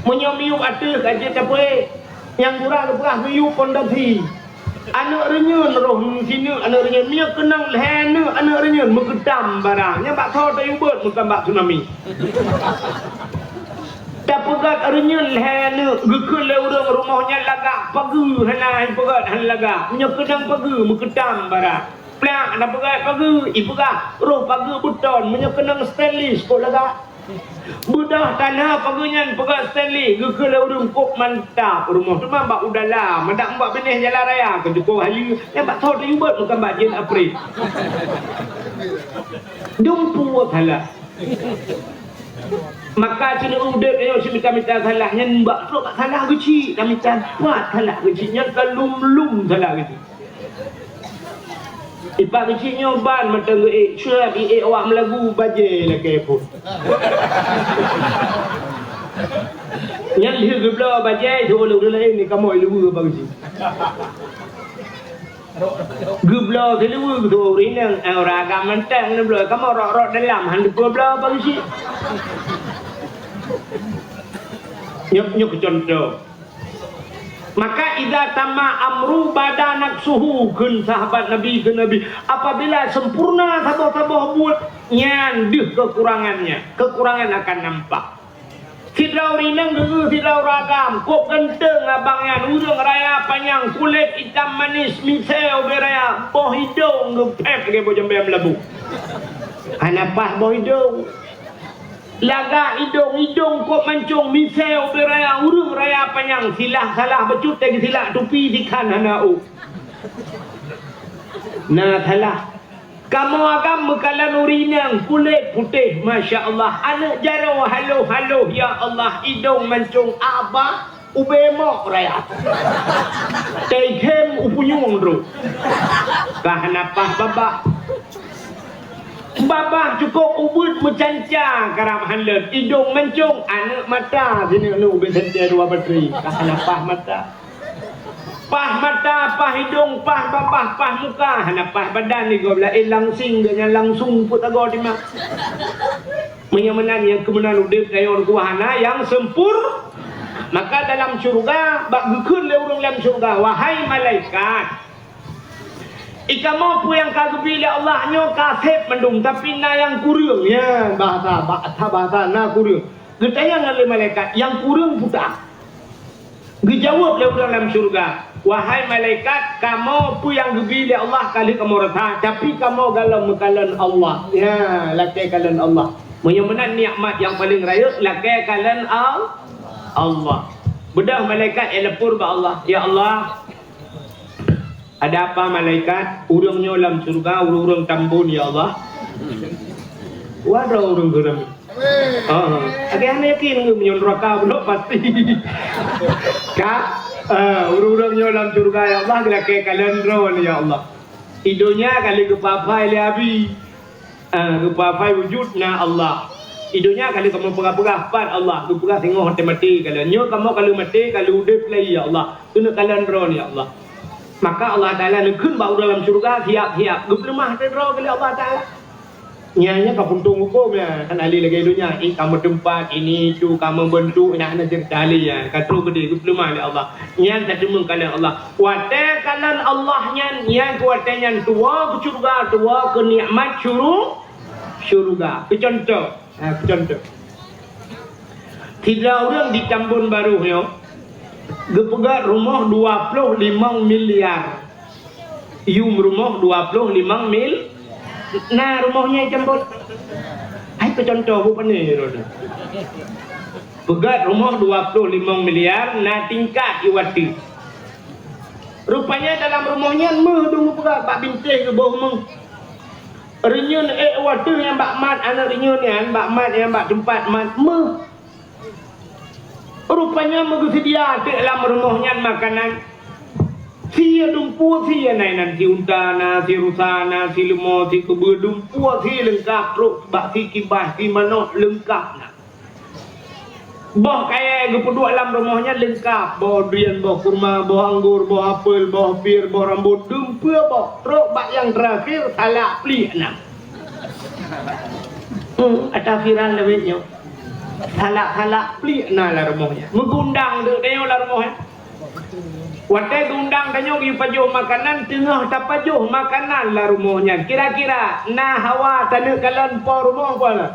S1: Menyo miu atas aja tak boleh. Yang kurang berah miu pondasi. Anak renyun roh sini anak renyun mia kenang lehana anak renyun mengedam barangnya bak thau tak ubet bukan bak tsunami. Tak pegat renyun lehana gekeun le urang rumahnya lagak pagi hana pegat han lagak mia kenang pagi mengedam barang. Plak nak pegat pagi ipegat roh pagi beton mia kenang stainless kok lagak. Budah tanah pagunyan pegat Stanley gekeun le urang kok mantap rumah tu mah bak udala mendak bak benih jalan raya ke Joko Hayu yang bak thot liubet bukan bak jen April dumpu salah maka cina udep ayo si minta salah nyen bak thot salah geci kami capat salah geci nyen kalum-lum salah geci ipak kecil nyoban mata syurab awak melagu bajai lah kepo. Yang dia gebla bajai tu oleh lain ni kamu ilu apa kecil. Gebla kelu tu rinang orang agak mentang ni bela kamu rok-rok dalam handu gebla apa kecil. Nyok contoh. Maka idza tama amru badanak suhu kun sahabat Nabi ke Nabi apabila sempurna tabah-tabah buat nyandih kekurangan akan nampak. Sidau rinang geus sidau ragam kok genteng abangnya urang raya panjang kulit hitam manis miseo beraya boh hidung ngepep ge bojembe melebu. Anapah boh hidung laga hidung kok mancung miseo beraya urung raya panjang silah salah becut lagi silah tupi dikan hanau nah salah kamu agam mekalan urinang kulit putih Masya Allah anak jaro halo ya Allah hidung mancung abah ubemok raya tehem upunyung bro kahanapah babah cukup ubud mencancang karam hanlet hidung mencung anak mata sini nu besentia dua bateri kahana pah mata pah hidung pah babah pah muka hana pah badan ni gobla langsing dengan langsung put ago di mak menyemenan yang kemenan udip dayon kuahana yang sempur maka dalam syurga bak gekeun le urang dalam syurga wahai malaikat ika mampu yang kagubili Allah nyo kasep mendung tapi na yang kurang ya bahasa na kurang getayang oleh malaikat yang kurang putar dijawab oleh orang dalam surga wahai malaikat kamu pu yang gubili Allah kali kamu rata tapi kamu galau mekalan Allah ya lakai kalan Allah menyemenan nikmat yang paling raya lakai kalan Allah bedah malaikat elepur ba Allah ya Allah ada apa malaikat? Urang nyolam surga, urang tambun ya Allah. Wadah urang geram. Agak yakin nge menyon neraka belum pasti. Kak, urang nyolam surga ya Allah gila ke kalian ron ya Allah. Idonya kali kepapai le abi. Kepapai wujudna Allah. Idonya kali kamu pegah-pegah pat Allah, pegah tengok mati kalian. Nyo kamu kalau mati kalau udip lagi ya Allah. Tuna kalian ron ya Allah. Maka Allah Ta'ala nekun bau dalam surga tiap-tiap geplemah terro kali Allah Ta'ala nyanya kapuntung hukum ya kan ahli lagi dunia kamu tempat ini tu kamu bentuk nak tali ya katru gede geplemah oleh Allah nyan tak cuma kalian Allah wate kalian Allah nyan kuate nyan tua ke surga tua ke nikmat surga contoh tidak orang di Tambun Baru yo gepegat rumah 25 miliar. Ium rumah 25 miliar. Nah rumahnya jambut. Hai contoh bukan ni roda. Pegat rumah 25 miliar na tingkat iwati. Rupanya dalam rumahnya meh dulu pegat bak bintih ke bawah meh. Renyun waktu yang bak mat anak renyun yang bak mat yang bak tempat mat meh. Rupanya mengsedia dalam rumahnya makanan. Sia dumpu sia nainan si unta si rusana si lemah si kebur dumpu si lengkap ruk bak si kibah si manok lengkap nak. Boh kaya gepeduk dalam rumahnya lengkap. Boh durian, boh kurma, boh anggur, boh apel, boh pir, boh rambut dumpu boh. Ruk bak yang terakhir salak pelik nak. Ada viral lebihnya. Salak pelik nak lah rumahnya. Mengundang dek tengok lah rumahnya. Wadah undang tanya pergi pajuh makanan, tengah tak pajuh makanan lah rumahnya. Kira-kira, nah hawa tanda kalian po rumah apa lah?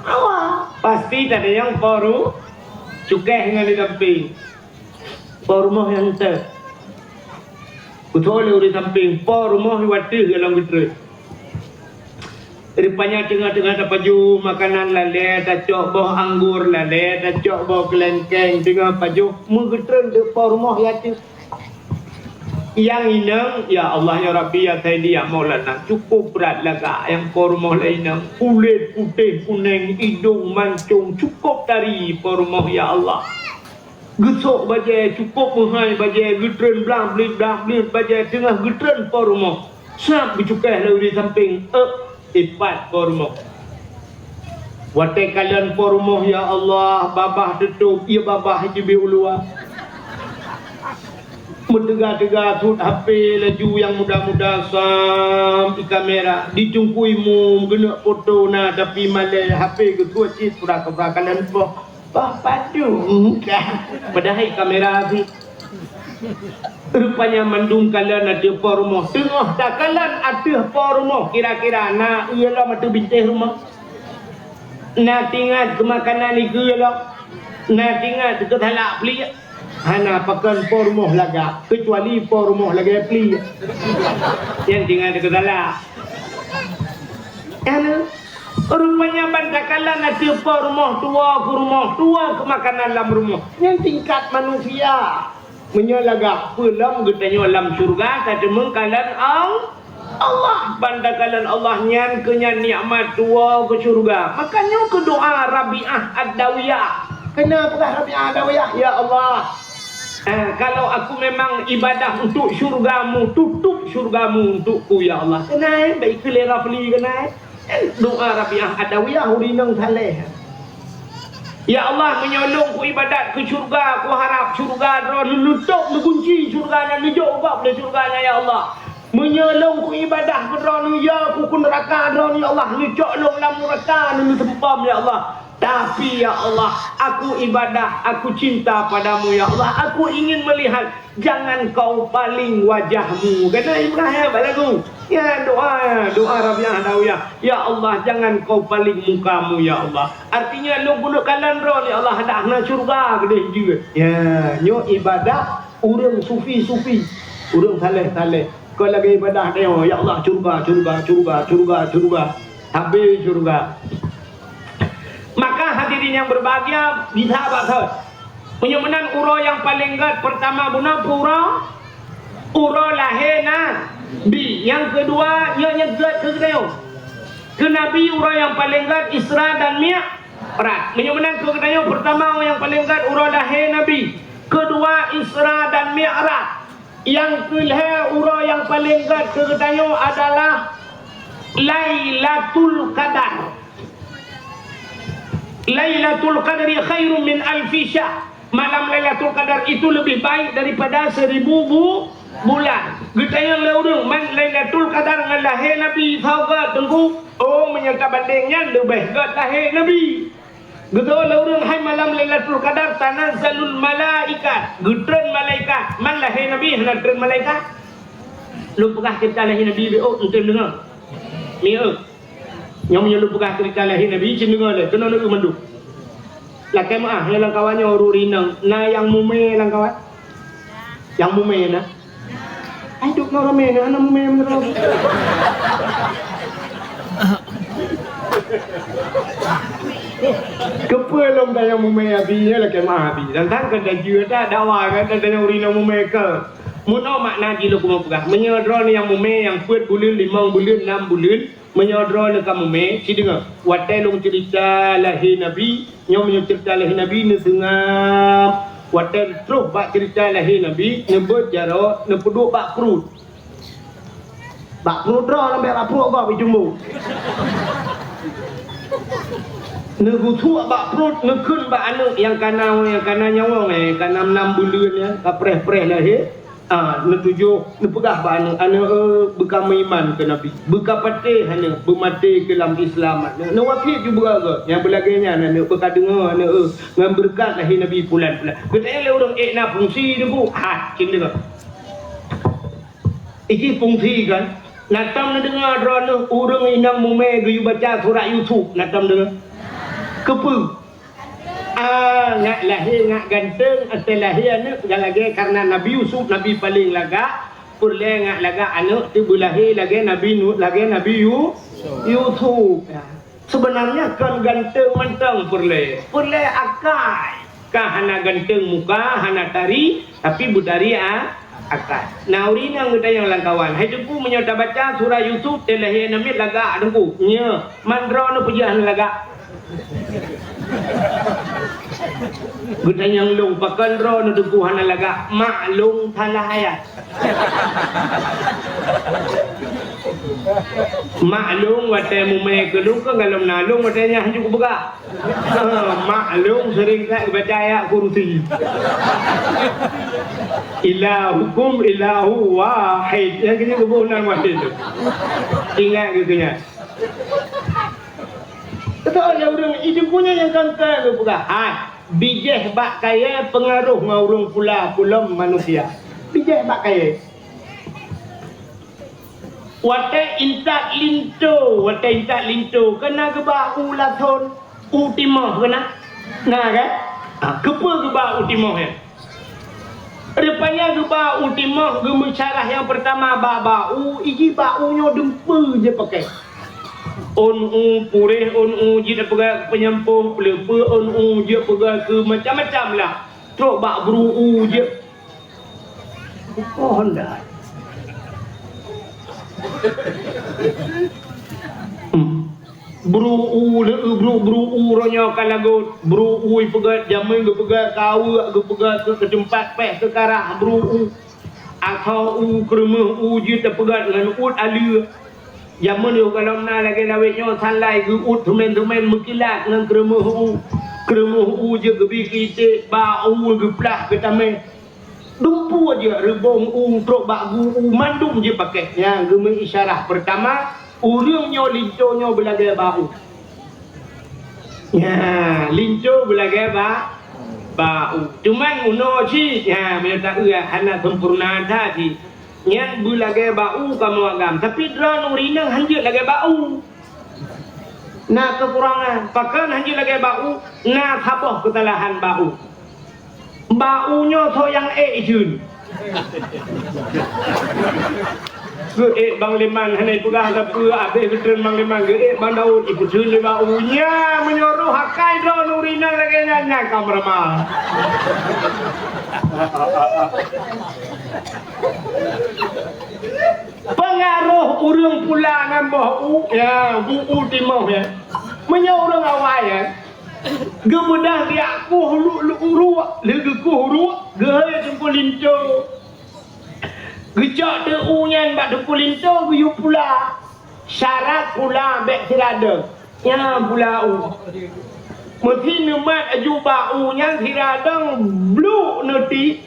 S1: Hawa. Pasti tanda yang po cukai dengan di samping. Po rumah yang ter. Betul di samping, po rumah wadah dalam betul. Rupanya tengah-tengah tak pajuh makanan lalai, tak cok boh anggur lalai, tak cok boh kelengkeng, tengah pajuh mengetren di rumah yatim. Yang inang, ya Allah ya Rabbi ya Sayyidi ya Maulana, cukup berat laga yang rumah lainang, kulit putih kuning, hidung mancung, cukup dari rumah ya Allah. Gesok bajai, cukup menghai bajai, getren belang belit bajai, tengah getren rumah. Siap dicukai lalu di samping, Ipat pormoh. Watai kalian pormoh ya Allah, babah tutup, ya babah jibi ulua. Mentegak-tegak tut HP laju yang muda-muda sam di kamera, dijungkui mu kena foto na tapi malai HP ke kucit pura-pura kalian poh. Bah padu. Padahal kamera sih. Rupanya mendung kalian ada rumah. Tengah tak kalian ada rumah. Kira-kira nak ialah mata bintih rumah. Nak tinggal ke makanan ni ke ialah. Nak tinggal ke talak beli. Hana pakan rumah laga. Kecuali rumah laga beli. Yang tinggal ke talak. Yang rupanya bantah kalian ada rumah tua ke makanan dalam rumah. Yang tingkat manusia. Menyalagak pulang getanya alam surga kata mengkalan Allah bandakan Allah nyan kenyan nikmat tua ke surga. Makanya ke doa Rabi'ah Ad-Dawiyah. Kenapa Rabi'ah Ad-Dawiyah? Ya Allah, kalau aku memang ibadah untuk surgamu, tutup surgamu untukku ya Allah. Kenapa baik kelera beli kenapa? Doa Rabi'ah Ad-Dawiyah urinang saleh. Ya Allah menyolong ku ibadat ke syurga, ku harap syurga drone nutup mengunci syurga dan dijauh dari syurganya ya Allah. Menyolong ku ibadah ke drone ya ku neraka drone ya Allah, nucok long dalam neraka nu tempam ya Allah. Tapi ya Allah, aku ibadah, aku cinta padamu ya Allah. Aku ingin melihat, jangan kau paling wajahmu. Kata Ibrahim balagu. Ya doa Rabi'ah Ad-Dawiyah. Ya Allah, jangan kau paling mukamu ya Allah. Artinya lu bunuh kalian ron ya Allah, dah nak surga gede juga. Ya, nyo ibadah urang sufi. Urang saleh. Kau lagi ibadah dia, ya Allah surga. Habis surga. Maka hadirin yang berbahagia, bisa bahagia. Penyemanan uro yang paling gat pertama guna uro lahena bi. Yang kedua nya gat ke Nabi uro yang paling gat Isra dan Mi'raj. Penyemanan ke pertama yang paling gat uro lahena Nabi. Kedua Isra dan Mi'raj. Yang kelima uro yang paling gat ke adalah Lailatul Qadar. Lailatul Qadri khairun min alfi syahr. Malam Lailatul Qadar itu lebih baik daripada 1000 bulan. Getanya leurung man Lailatul Qadar dengan lahir Nabi sahabat tengku. Oh menyangka bandingnya lebih gat lahir Nabi. Getanya leurung hai malam Lailatul Qadar tanazzalul malaikat. Getren malaikat. Man lahir Nabi hendak getren malaikat. Lu pegah kita lahir Nabi oh untuk dengar. Mi'raj. Yang menyelupukah cerita lahir Nabi cendengar le kena nak mandu lakai maah yang langkawannya ururinang na yang mume langkawan yang mume na hidup no rame na anak mume menero. Kepelong dah yang mume abinya lah kemah abi. Dan kan kada jua dah dawa kan kada yang urina mume ke. Muno makna di lu kuma pegah. Menyodro ni yang mume yang 4 bulan, 5 bulan, 6 bulan menyodro ni ka mume. Si dengar. Watai long cerita lahir Nabi, nyom cerita lahir Nabi ni sengap. Watai terus bak cerita lahir Nabi, nebut jaro, nepuduk bak perut. Bak perut dah sampai bak perut kau pergi jumbo. Negutua bak perut nekun bak anak yang kanan nyawa kana 6 bulan ya kapreh-preh lahir. Netujuh nepegah bak anak bekam iman ke Nabi. Beka patih hana bermati ke dalam Islam. Ne wakil juga ke yang belagainya nak beka dengar ngan berkat lahir Nabi pulan-pulan. Katanya le orang nak fungsi tu cing dengar. Iki fungsi kan. Natam na dengar drone urang inang mume geyu baca surah YouTube natam dengar. Kepu. Ngak lahir ngak ganteng atau lahir anak lagi karena Nabi Yusuf Nabi paling laga pulai ngak laga anak tu lahir lagi Nabi Yusuf. Sebenarnya kan ganteng mentang pulai akai kah hana ganteng muka hana tari tapi budari akai. Nah urina ngita yang langkawan. Hai tuku menyota baca surah Yusuf telahir Nabi laga adengku nya mandro no pujian laga. Gudang yang long pakan ro nu duku hana laga maklum talahaya. Maklum watai mume kelung ke ngalam nalung watainya hanjuk buka. Maklum sering tak baca ayat kursi. Ilahukum ilahu wahid. Yang kini kebunan wahid tu. Ingat gitunya. Betul ada orang hidup punya yang kangkang tu buka. Bijih bak kaya pengaruh ngurung pula manusia. Bijih bak kaya. Watai intak linto kena geba ulaton utimah kena. Nah kan? Kepa geba utimah ya. Rupanya geba utimah gemesyarah yang pertama bau iji baunya dempe je pakai. Purih je pegang penyempuh pelepa je pegang ke macam-macam lah teruk bak beru je pohon dah beru ronya kalagot beru pegang jamin ke pegang kawa ke pegang ke tempat peh ke karah beru atau kremah je terpegang dengan alia. Zaman ni kalau nak lagi lawetnya sanlai ke tumen mekilat dengan kremah je gebi kita bau geplah ke tamen dumpu aja rebong truk bagu mandum je pakai yang gemi isyarah pertama urangnya linconya belagai bau ya linco belagai bau cuman uno si ya minta anak sempurna tadi yang bulagai bau kamu agam tapi drone urinang hanjut lagi bau nah kekurangan pakan hanjut lagi bau nah sabah kesalahan baunya so yang jun ke bang liman hanai pegah ke habis ketren bang liman ke bang daud ibu jun baunya menyuruh hakai drone urinang lagi nyanyi kameraman. Pengaruh urang pula nambah ya timah ya menyuruh awal ya gemudah dia ku uru legu ku uru gaya jempol linto gejak de unyan bak de linto guyu pula syarat pula bek tirada ya pula mesti nemat aju bau yang tiradang blue noti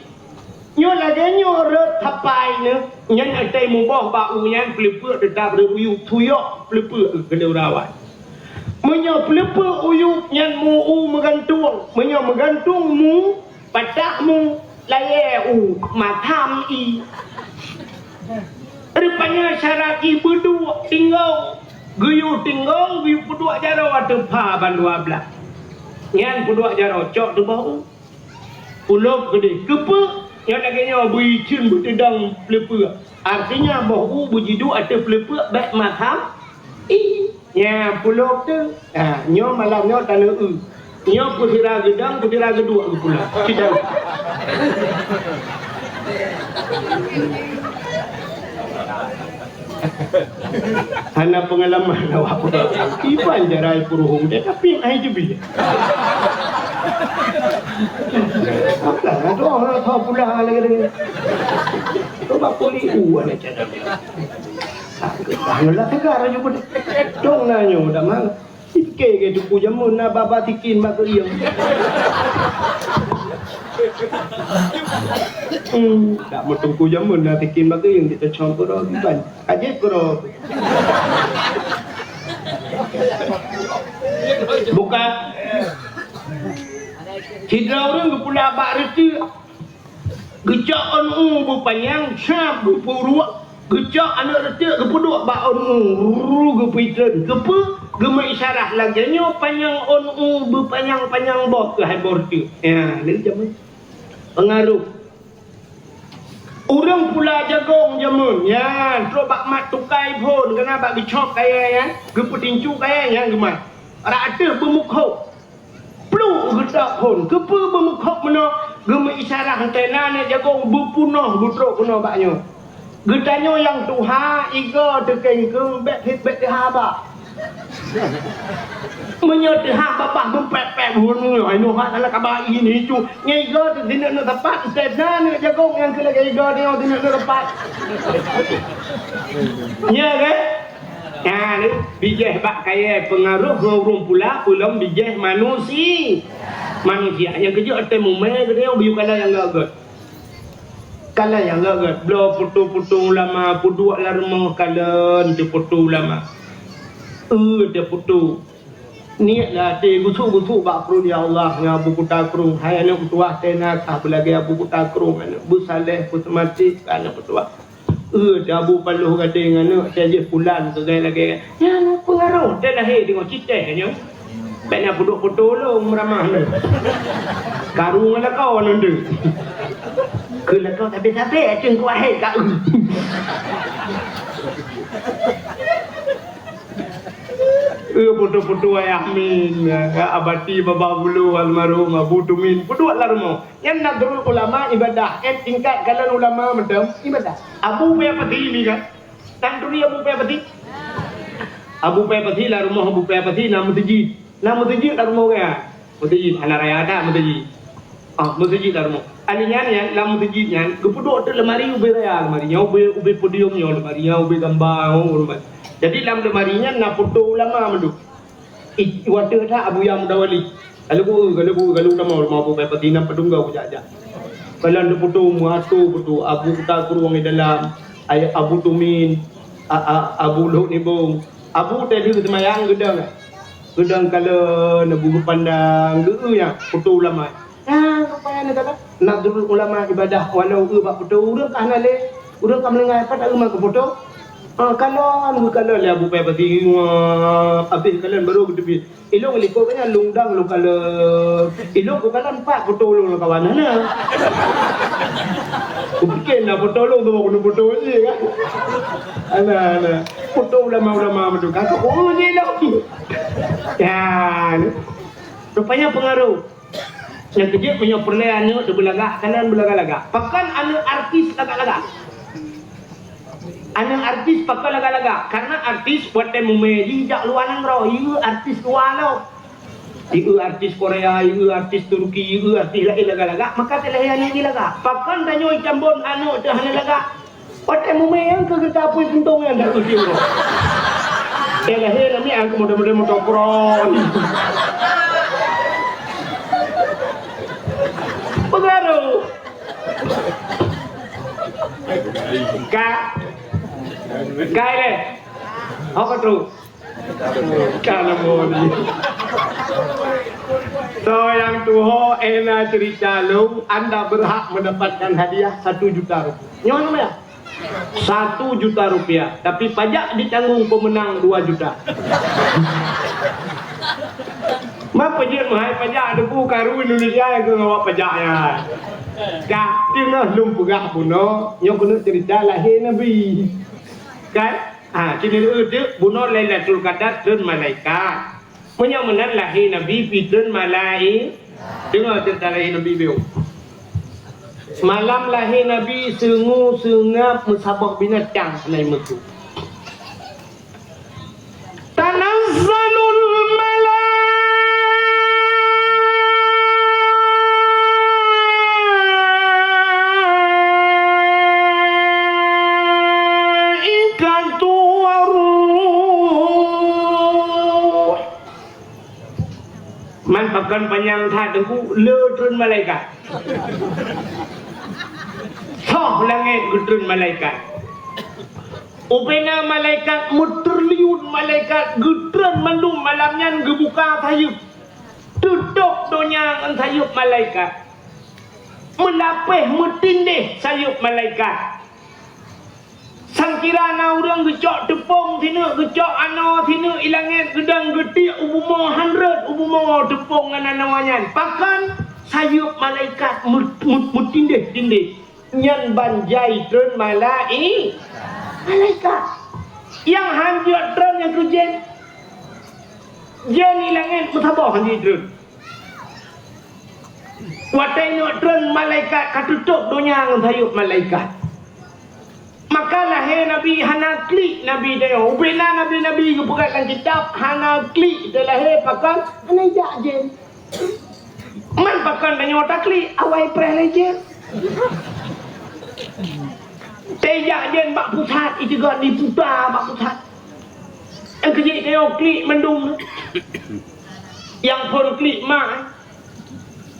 S1: nyo lagi nyo ret tapai ne nyan atai mubah bau yang pelepa tetap rebuyu tuyok pelepa kedurawan menyo pelepa uyup nyan mu menggantung menyo menggantung mu patakmu laye matam rupanya syarat berdua tinggal guyu berdua jaro waktu pa bandua belah nyan berdua jaro cok tu bau ulok gede kepa yang lagi bui cun bertedang pelepa Artinya bahu bujidu ada pelepek baik matam. Ya pulau tu. Nyo malam nyo tanah Nyo putira gedang, putira gedua ke pula. Tidak. Hana pengalaman awak pula. Iban jarai puruhung dia tapi ai je bi. Apa tu orang tahu pula lagi. Coba puli ana cara. Hanalah tegar aja pun. Dong nanyo dah mang. Fikir ke tu jamun na baba tikin mak riang. Tak mau tunggu jamun na tikin mak riang kita contoh dah ban. Aje kro. Bukan Hidra orang ke pula abak reti gejak on berpanjang syab berpuruak gejak anak reti ke puduk bak on ke pitren ke pe gema isyarah laginya panjang on berpanjang-panjang bot ke haibor tu ya ni jamun pengaruh orang pula jagong jamun ya terus bak mat tukai pun kena bak gecok kaya ya ke petincu kaya ya gemat rata bermukhok Peluk gedak pun, kepa bermukhok mana gema isyarah antena ni jagong berpunah butruk punah baknya. Gedanyo yang tuha iga tekeng ke bet haba. Menyoti ha babah bempet-pet bunu ai no ha dalam kabar ini cu. Ngega tu dina nak tepat antena ni jagong yang ke lagi iga dia dina nak tepat. Ya ke? Ya, ni bijih bak kaya pengaruh ngurung pula ulang bijih manusia yang kerja ada mumai dia biu kala yang gagat blo putu lama puduk larma kala tu putu lama dia putu niatlah te gusu bak kru dia Allah ya Abu Kutakru hai anak tua tena tak belagi Abu Kutakru anak bu saleh putmati anak tua Abu paluh gading anak saya pulan ke gaya lagi. Ya nak pengaruh dia lahir tengok cerita nya. Baiknya puduk tolong meramah ni. Karung lah kau nanti. Kena kau tapi ceng kuat hai kau. Putu ayah min abati baba bulu almarhum Abu Tumin putu larmo yang nadrul ulama ibadah tingkat kalian ulama macam ibadah Abu Payapati ni kan tanduri Abu Payapati larmo Abu Payapati nama tejid larmo ya tejid anak raya ada tejid tejid larmo alinya ni lam tejid nya kepuduk tu lemari ubi raya lemari nya ubi podium nya lemari nya ubi gambar lemari. Jadi dalam lemarinya nak foto ulama mendu. Waktu dah Abu Yang Mudawali. Kalau ulama Abu Payapati nak pedunggau jaja. Kalau ada foto muatu foto Abu Kutakru wang dalam ayat Abu Tumin, Abu Luh Nibung. Abu tadi semayang gedang kalau nabu pandang ya foto ulama. Apa yang nak kata? Nak dulu ulama ibadah walau bak foto urang kan ale. Urang kan melengah apa tak rumah ke foto? Kalau le Abu Payapati habis kalian baru ketepi ilong liko kanya lungdang lo kalau ilong ko kalan pak foto lo kawan mana bikin na foto lo tu ko foto je kan ana foto ulama tu kan ni lo kan rupanya pengaruh yang kerja punya perlahan tu belagak kanan belagak pakan anu artis lagak anak artis pakai laga-laga karena artis buat demo meji jak luaran roh ieu artis luar lo ieu artis Korea ieu artis Turki ieu artis laga-laga maka telahnya ni laga pakan tanyo cambon anu dah laga buat demo yang ke kita pun untung yang dak uji bro telahnya ni ang model-model motokron pengaruh Kaya apa tu? Kalau moni. So yang tuho ena cerita lu, anda berhak mendapatkan hadiah 1 juta rupiah. Nyawa nama ya? 1 juta rupiah. Tapi pajak ditanggung pemenang 2 juta. Mak pajak mahal pajak ada karu Indonesia yang ngawak pajaknya. Kak tengah lum pegah puno yang kena cerita lahir Nabi kan kini itu buno Lailatul Qadar dan malaikat punya menan lahir Nabi pitun malai dengar cerita lahir Nabi beliau malam lahir Nabi sengu sengap musabah binatang naik mutu tanazzalul man pakan panjang thad aku leutun malaikat soh langit gutun malaikat upena malaikat muterliun malaikat gutun mandum malamnya gebuka tayub tutup dunia ngan tayub malaikat melapeh mutindih sayup malaikat sangkira na urang gecok tepung tina gecok ano tina ilangin gedang getik ubumo 100 ubumo tepung ngana namanya pakan sayup malaikat mutindih tindih nyan banjai tren malaikat yang hanjut tren yang kujen jen ilangin mutabah hanjut tren watai no tren malaikat katutup dunia ngan sayup malaikat maka lahir Nabi hana klik Nabi dia ubena Nabi kepegatkan kitab hana klik dia lahir pakan hana jak je man pakan tanya otak klik awai preh je tejak je bak pusat itu juga diputar bak pusat yang kejik dia klik mendung yang pun klik mak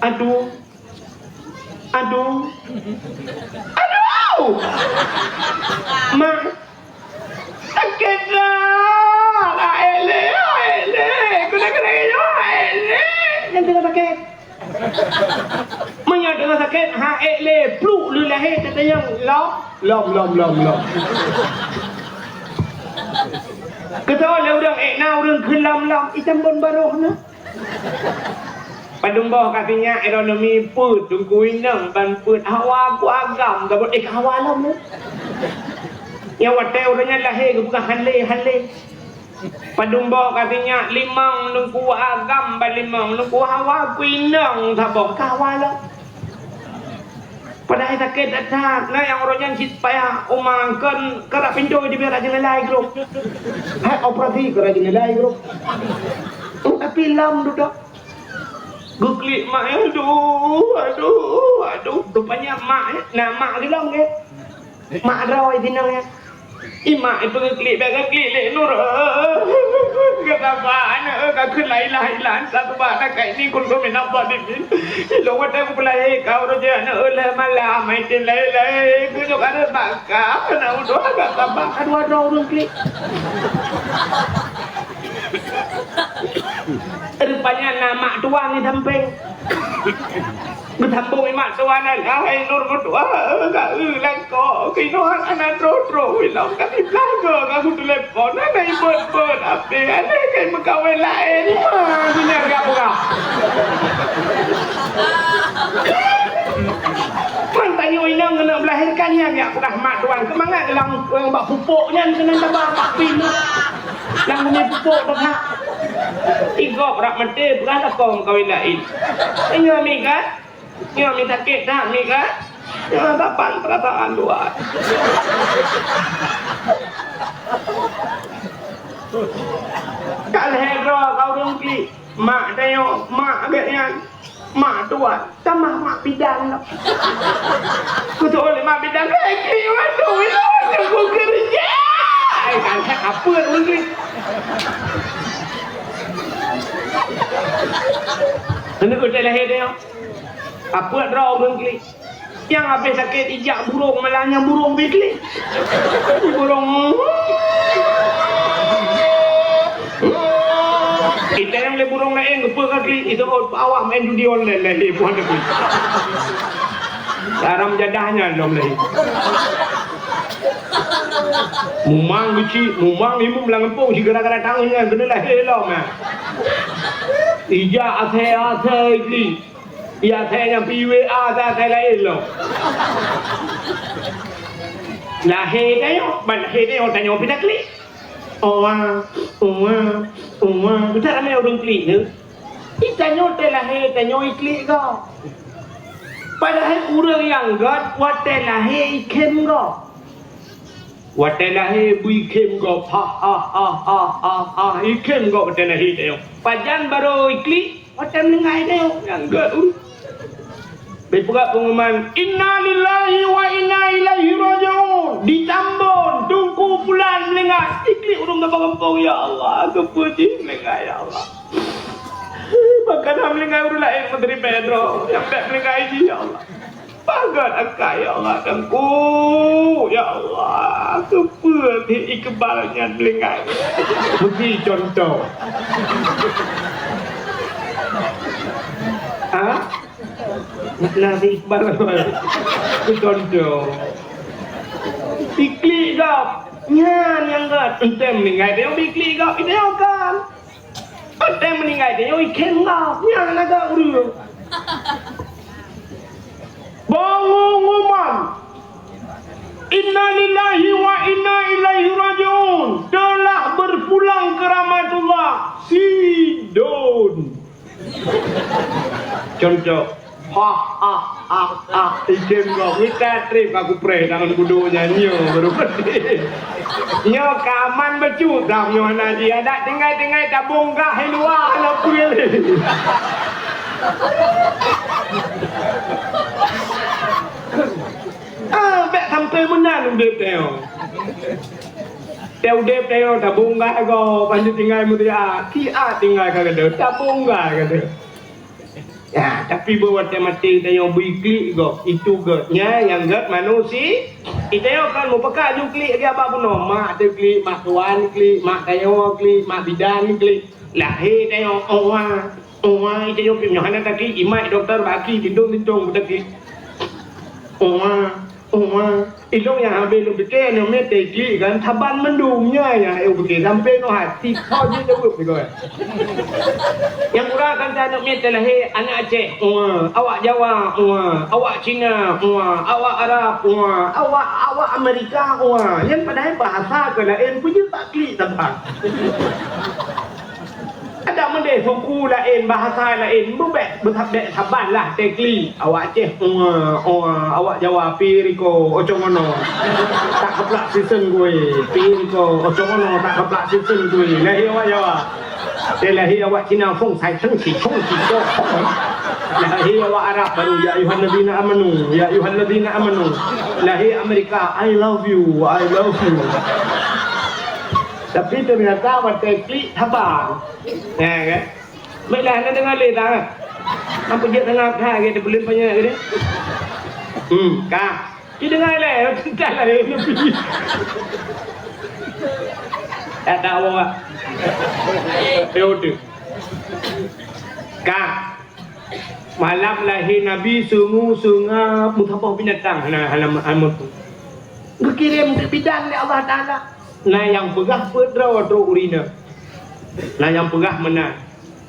S1: aduh mak sakit lah ele kena tengah sakit menyat tengah sakit ele pluk lu lahir kata yang lom kata oleh udang urang kelam itam bon baroh na Padung bawah katanya ekonomi put tungguin nang ban put hawa ku agam gabut hawa lam ne yang watai orangnya lahir ke bukan hanle padung bawah katanya limang nungku agam ban limang nungku hawa ku inang sabok hawa lam pada sakit datang nah yang orangnya sit payah umangkan kerap pintu di biar aja ngelai grup operasi kerja ngelai grup tapi lam duduk guklik mak aduh rupanya mak nah mak di long ke mak roy di nang ya mak itu ngeklik le nur kenapa anak kau kelailan satu bana kayak ini kun kau menapa di lo wadah aku pelai kau roja anak olah malam itu lelai kau ada bakal nak udah agak tambah dua orang klik rupanya nama tuan ni samping bertambung mak tuan hai nur berdua enggak langko kinuan anak tro hilang kami belaga aku telepon ada ibut apa ada kan mengkawin lain benar enggak buka tanya inang kena melahirkannya enggak bukan mak tuan kemangat lang bak pupuknya kena tambah pak pin lang punya pupuk tak Tiga berak mati berada kong kawin lain. Ini mi kan? Ini mi sakit tak mi kan? Jangan tapan perasaan luar. Kalau hero kau rungki, mak tengok mak agaknya mak tua sama mak bidang. Kutu oleh mak bidang kaki waktu itu aku kerja. Kan saya apa rungki? Ini kau dah lahir dia. Apa draw berengkli? Yang habis sakit ijak burung malahnya burung bikli. Burung. Kita yang le burung lain gepa kali itu awak main judi online lagi puan aku. Dalam jadahnya dom lagi. Mumang kecil, mumang ibu melangkung si gara-gara tangannya kena lahir lah mah. Ija ate ikli Ya saya yang PWA saya lain loh. Lahir dia tanya pindah klik. Oma, kita ramai orang klik ni. Kita nyote lahir, tanya klik kau. Padahal orang yang god, wate lahir ikem kau. Wate lahir bui ikem kau, ikem kau wate lahir tanya. Pajan baru klik, wate menengai tanya yang god. Berperak pengumuman Inna lillahi wa inna ilaihi raji'un. Di Tambun Tungku Pulan melengah. Iklik urung kampung-kampung. Ya Allah, aku putih melengah ya Allah. Bahkan melengah urung lain Menteri Pedro yang tak melengah ini ya Allah. Bagat akak ya Allah. Tengku ya Allah, aku putih iqbalnya melengah. Mesti contoh. Nasi Iqbal itu contoh. Iklik kau, nyan yang kat, entah meninggal dia iklik kau, itu yang kan. Entah meninggal dia ikan kau, nyan agak uru. Pengumuman, Inna lillahi wa inna ilaihi raji'un telah berpulang ke rahmatullah si Don. Contoh. Ijem kau, kita trip aku pray tangan budunya nyo baru berdiri. Nyo kaman becu dah nyo naji ada tinggal tabung kah luar lo pilih. Bek sampai benar udep teo. Teo udep teo tabung kah kau panjang tinggal mulia, kia tinggal kagak tabung kah kagak. Ya, tapi buat mati kita yang beriklik itu nya yang gat manusia kita yang kan mau pakai juga klik dia apa pun mak tu klik mak tuan klik mak tayo klik mak bidan klik lahir tayo owa itu yang punya anak tadi imai dokter bagi tidur betul owa itu yang habis lu bikin yang mete klik kan taban mendungnya ya bikin sampai no hati kau je jawab begitu. Yang kurang kan saya nak mete lahir anak Aceh, awak Jawa, awak Cina, awak Arab, awak Amerika, yang padahal bahasa ke lain punya tak klik tempat. Ada mendeh suku lain, bahasa lain, berhabdek saban lah tekli. Awak Aceh, awak Jawa, Piriko, Ocongono. Tak keplak season gue, Piriko, Ocongono, tak keplak season gue. Lahir awak Jawa. Lahir awak Cina, Fong Sai Cheng Si, Lahir awak Arab baru, Ya Ayuhan Ladina Amanu, Ya Ayuhan Ladina Amanu. Lahir Amerika, I love you, I love you. Tapi ternyata waktu klik tabang, ya kan? Baiklah, anda dengar le tak? Apa dia dengar kah? Kita boleh banyak ni. Kah? Kita dengar le, tidak lah lebih. Tak tahu apa. Yaudah. Kah? Malam lahir Nabi sungu mutapah binatang halaman tu. Berkirim bidan oleh Allah Taala. Nah yang pegah pedra atau urina. Nah yang pegah mana?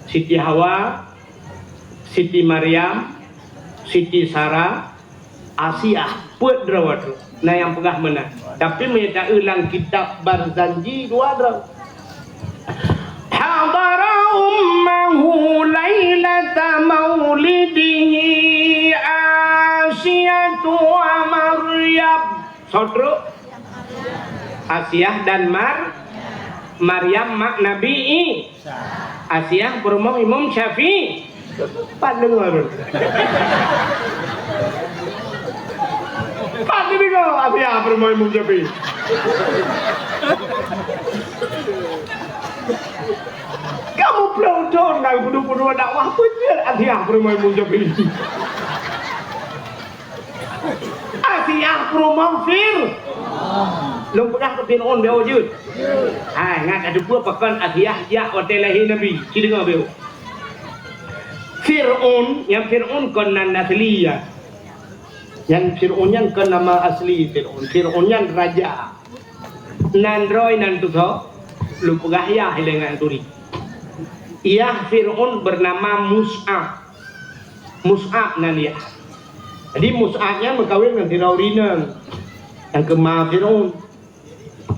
S1: Siti Hawa, Siti Maryam, Siti Sarah, Asia, pedra atau. Nah yang pegah mana? Tapi mereka ulang kitab Barzanji dua draw. Hadara ummahu lailata maulidihi Asiyatu wa Maryam. Saudara Asiyah dan Maryam mak Nabi Asiyah berumah Imam Syafi'i. Pandengar. Pandengar Asiyah berumah Imam Syafi'i. Kamu pelotong dari budu-budu dakwah benar Asiyah berumah Imam Syafi'i. Asiyah berumah Fir. Long pernah ke Fir'aun dia wujud. Ingat ada dua pekan Asiyah ya hotel lahir Nabi. Kita dengar beliau. Fir'aun kan nama asli ya. Yang Fir'aun yang kan nama asli Fir'aun. Fir'aun yang raja. Nan roy nan tu tho. Lu pegah ya dengan turi. Ia Fir'aun bernama Mus'ab. Mus'ab nan dia. Jadi Mus'abnya berkahwin dengan Firaunina yang kemar Firaun.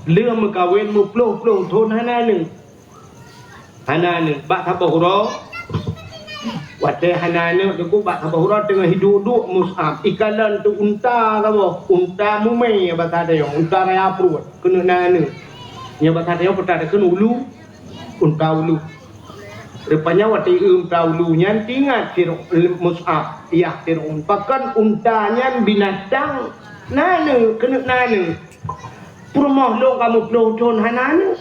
S1: Lưa berkahwin muploh thôn hana ni bak tabahura wate hana ni tu bak tabahura tengah hidup Mus'ab ikalan tu unta kabo unta mumai bata dia unta raya perut kena nana nya bata dia peta kena ulu unta ulu rupanya wate unta ulunya tinggal Mus'ab ya Firaun bahkan untanya binatang nana kena nana Perumah long kamu pelotron hanana.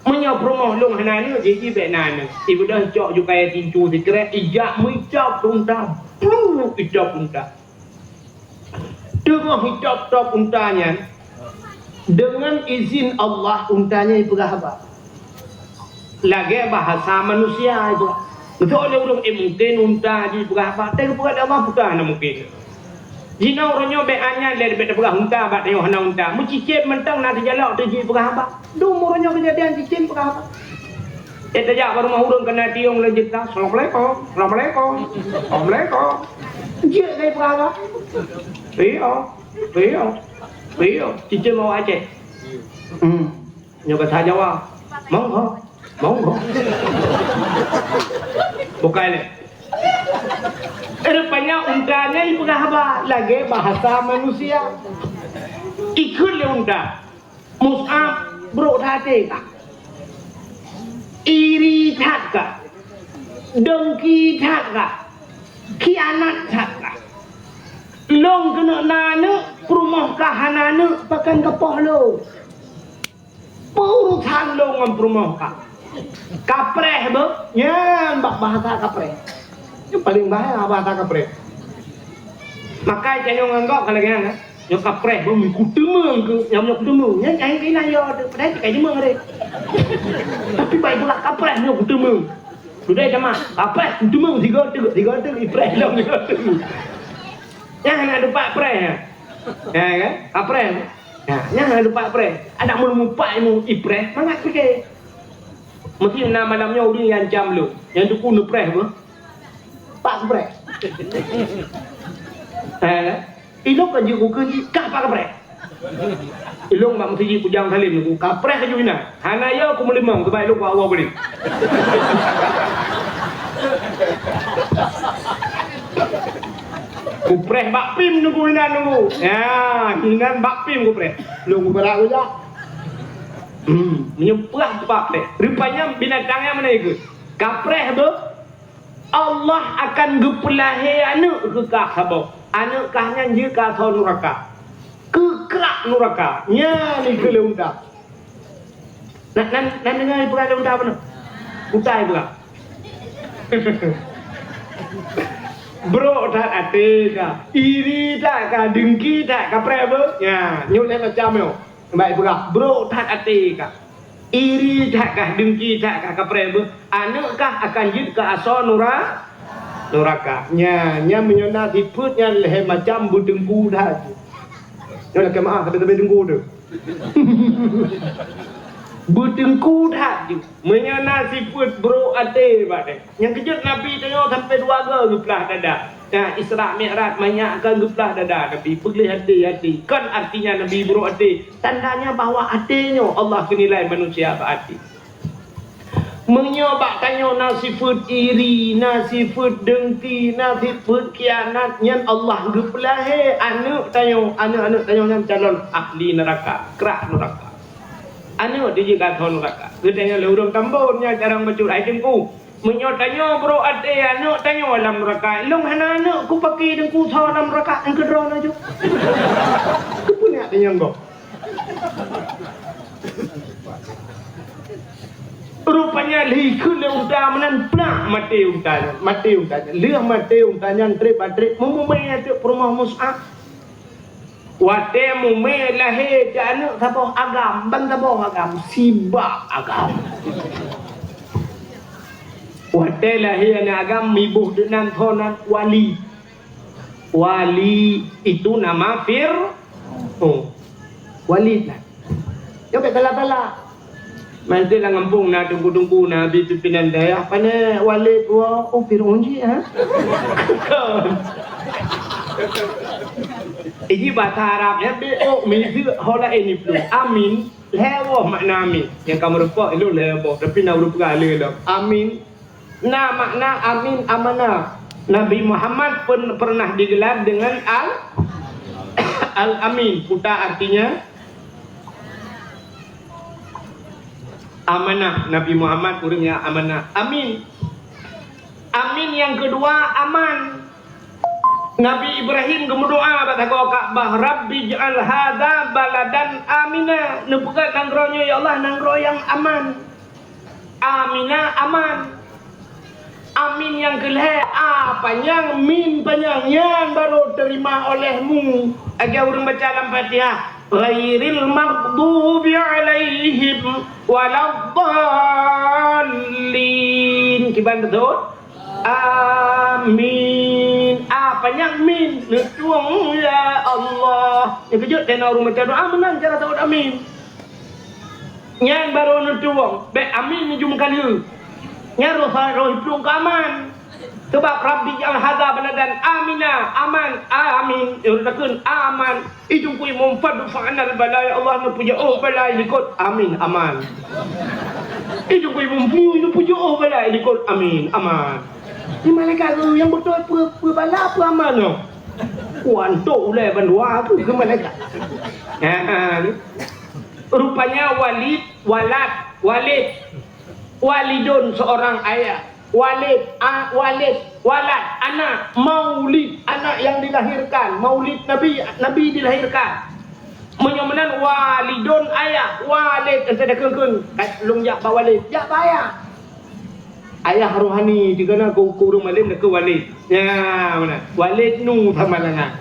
S1: Menyo perumah long hanana jadi benana. Ibu dah cok juga ya tinju sekret ijak micap unta. Plung ijak unta. Dengan hijab top untanya dengan izin Allah untanya berapa? Lagi bahasa manusia itu. Betul orang mungkin unta di berapa? Tapi bukan Allah bukan mungkin. Jina orangnya beannya dari beda berah unta bat dia hana unta. Mu cicip mentang nak dijalak tu ji berapa? Dum orangnya kejadian cicip berapa? Eta jak baru mau urang kena tiung lanjut dah. Assalamualaikum. Assalamualaikum. Assalamualaikum. Ji dari berapa? Iyo. Cicip mau Aceh. Nyoba saja wah. Monggo. Bukan ni. Rupanya untanya ibu apa? Lagi bahasa manusia. Ikut le unta. Mus'ab bro thate ka. Iri that ka. Dengki that ka. Khianat that ka. Long kena nana perumah kahanana pakan kepoh lo. Purusan lo ngam perumah ka. Kapreh be, nyan bak bahasa kapreh. Yang paling bahaya bahasa kapreh. Makai jangan nganggap kalau kan, yang kapreh be mikutemu ke, yang mikutemu, yang jangan kena yo, padahal kayak cuma ada. Tapi baik pula kapreh mikutemu. Sudah sama, kapreh mikutemu tiga tu ipreh dong tiga tu. Jangan ada pak preh ya, kan? Kapreh. Jangan ada pak preh. Ada mulu pak mu ipreh, mangat fikir. Mesti malamnya udah yang jam lu, yang tu pun preh be. Pak preh. Ilok kan juga kerja kah pak preh. Ilok mak mesti pujang salim aku kapreh ke juina. Hana yo aku melimang tu baik lu awal beli. Ku preh bak pim nunggu inan nunggu. Ya, inan bak pim ku preh. Lu berak aja. Menyempah pak preh. Rupanya binatangnya mana ikut? Kapreh tu Allah akan gepelahi anak ke kah sabau. Anak kahnya je ka thon neraka. Kekrak neraka. Nya ni ke unta. Nan dengar pura unta apa nak? Utai pula. Bro tak ate ka. Iri tak ka, dengki tak ka prebe. Ya, nyut le macam yo. Baik pula. Bro tak ate ka. Iri tak ka, dengki tak ka prebe. Anak kah akan jid ke asal neraka. Nya menyona diputnya leh macam budengku dah. Yo nak maaf tapi dengku tu. Budengku dah tu. Menyona siput bro ate bade. Yang kejut Nabi tengok sampai 2 ga geplah dada. Nah, Isra Mi'raj banyak kan geplah dada tapi pergi hati-hati. Kan artinya Nabi bro ate. Tandanya bahawa atenya Allah kenilai manusia hati. Menyobak tanya nasifut iri, nasifut dengki, nasifut kianat yang Allah gepelahe anak tanya yang calon ahli neraka, kerak neraka. Anak dia juga thon neraka. Katanya le urang tambunnya jarang bacur ai dengku. Menyo tanya bro ade anak tanya alam neraka. Long hana anak ku pakai dengku thon alam neraka engke drone aja. Ku punya tanya kau. Rupanya liku le unta menan pnak mati untanya liah mati untanya trip mumumai atu perumah Mus'ab wate mumai lahir jana sabah agam bang sabah agam sibak agam wate lahir na agam mibuh dengan thonan wali itu nama Walid lah yo betala Mantul lah ngampung na tunggu-tunggu na habis pimpinan daerah pana walid wa Firaun je ha. Ini bahasa Arabnya bo mizu hola ini pun amin lewo makna amin yang kamu rupa itu lewo tapi nak rupa le dah amin na makna amin amanah. Nabi Muhammad pun pernah digelar dengan al-amin putar artinya amanah. Nabi Muhammad orangnya amanah. Amin. Amin yang kedua aman. Nabi Ibrahim berdoa pada Ka'bah, Rabbi ja'al hadza baladan amina. Nebukat nanggronya ya Allah nanggro yang aman. Amina aman. Amin yang kelihatan panjang, min panjang yang baru terima olehmu. Agar orang baca dalam Fatihah. Ghairil maghdubi alaihim waladdallin. Kiban betul? Amin. Apanya min? Netuang ya Allah. Ini kejut dan orang baca doa menang cara tahu amin. Yang baru netuang. Baik amin ni cuma kali. Yang roh hidup aman. Sebab Rabbi ja'al hadza baladan amina aman amin irtakun aman ijung kui mumfad fa'anal balai Allah nu puja oh balai likut amin aman ijung kui mumfu nu puja oh balai likut amin aman ni malaikat tu yang betul apa bala apa aman no kuanto ulai bandua tu ke malaikat rupanya walid walidun seorang ayah walid walad anak maulid anak yang dilahirkan maulid nabi dilahirkan menyomenan walidun ayah walid ada keun long jak ba walid jak ba ayah rohani juga na kurung malim ke walid ya mana walid nu thamalana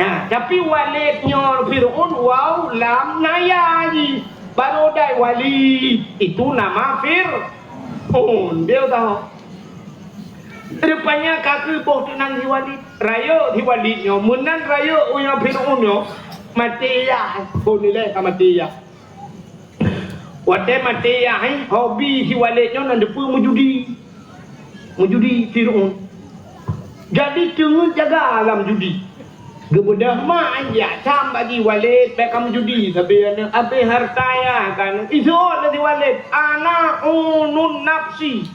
S1: ya tapi walidnya Firaun wow lam nayaji baru dai walid itu nama dia tahu. Rupanya kaki boh tu nang Walid. Raya di Walidnya, menan raya punya Firaunnya mati ya. Boh nilai ka mati ya. Wate mati ya hobi si Walidnya nang depu mujudi Firaun. Jadi tengah jaga alam judi. Gebedah mak aja cam bagi Walid baik kamu judi tapi abe harta ya kan isu dari Walid anak unun nafsi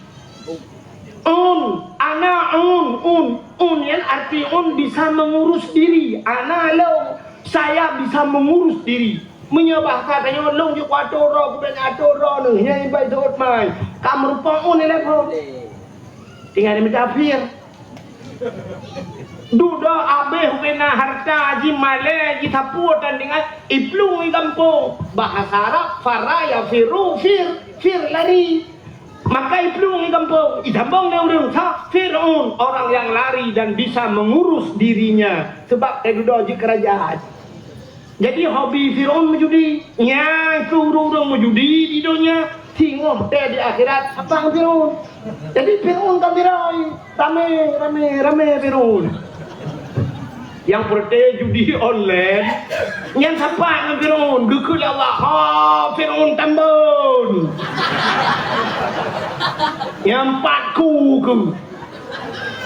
S1: anak yang arti bisa mengurus diri anak lo saya bisa mengurus diri menyebah katanya long je kuatoro bukan atoro nih yang baik dot mai kamu rupa ni lepo tinggal metafir duda abeh kena harta haji male haji tapur dan dengan iplung di kampung bahasa Arab faraya firu fir lari maka iplung di kampung idambong dia orang Firaun orang yang lari dan bisa mengurus dirinya sebab dia duda haji kerajaan jadi hobi Firaun menjudi nya kurung menjudi di dunia tinggal dia di akhirat apa Firaun jadi Firaun kan rame Firaun yang pertama judi online yang siapa dengan Firaun gekul Allah Firaun tambun yang patku ke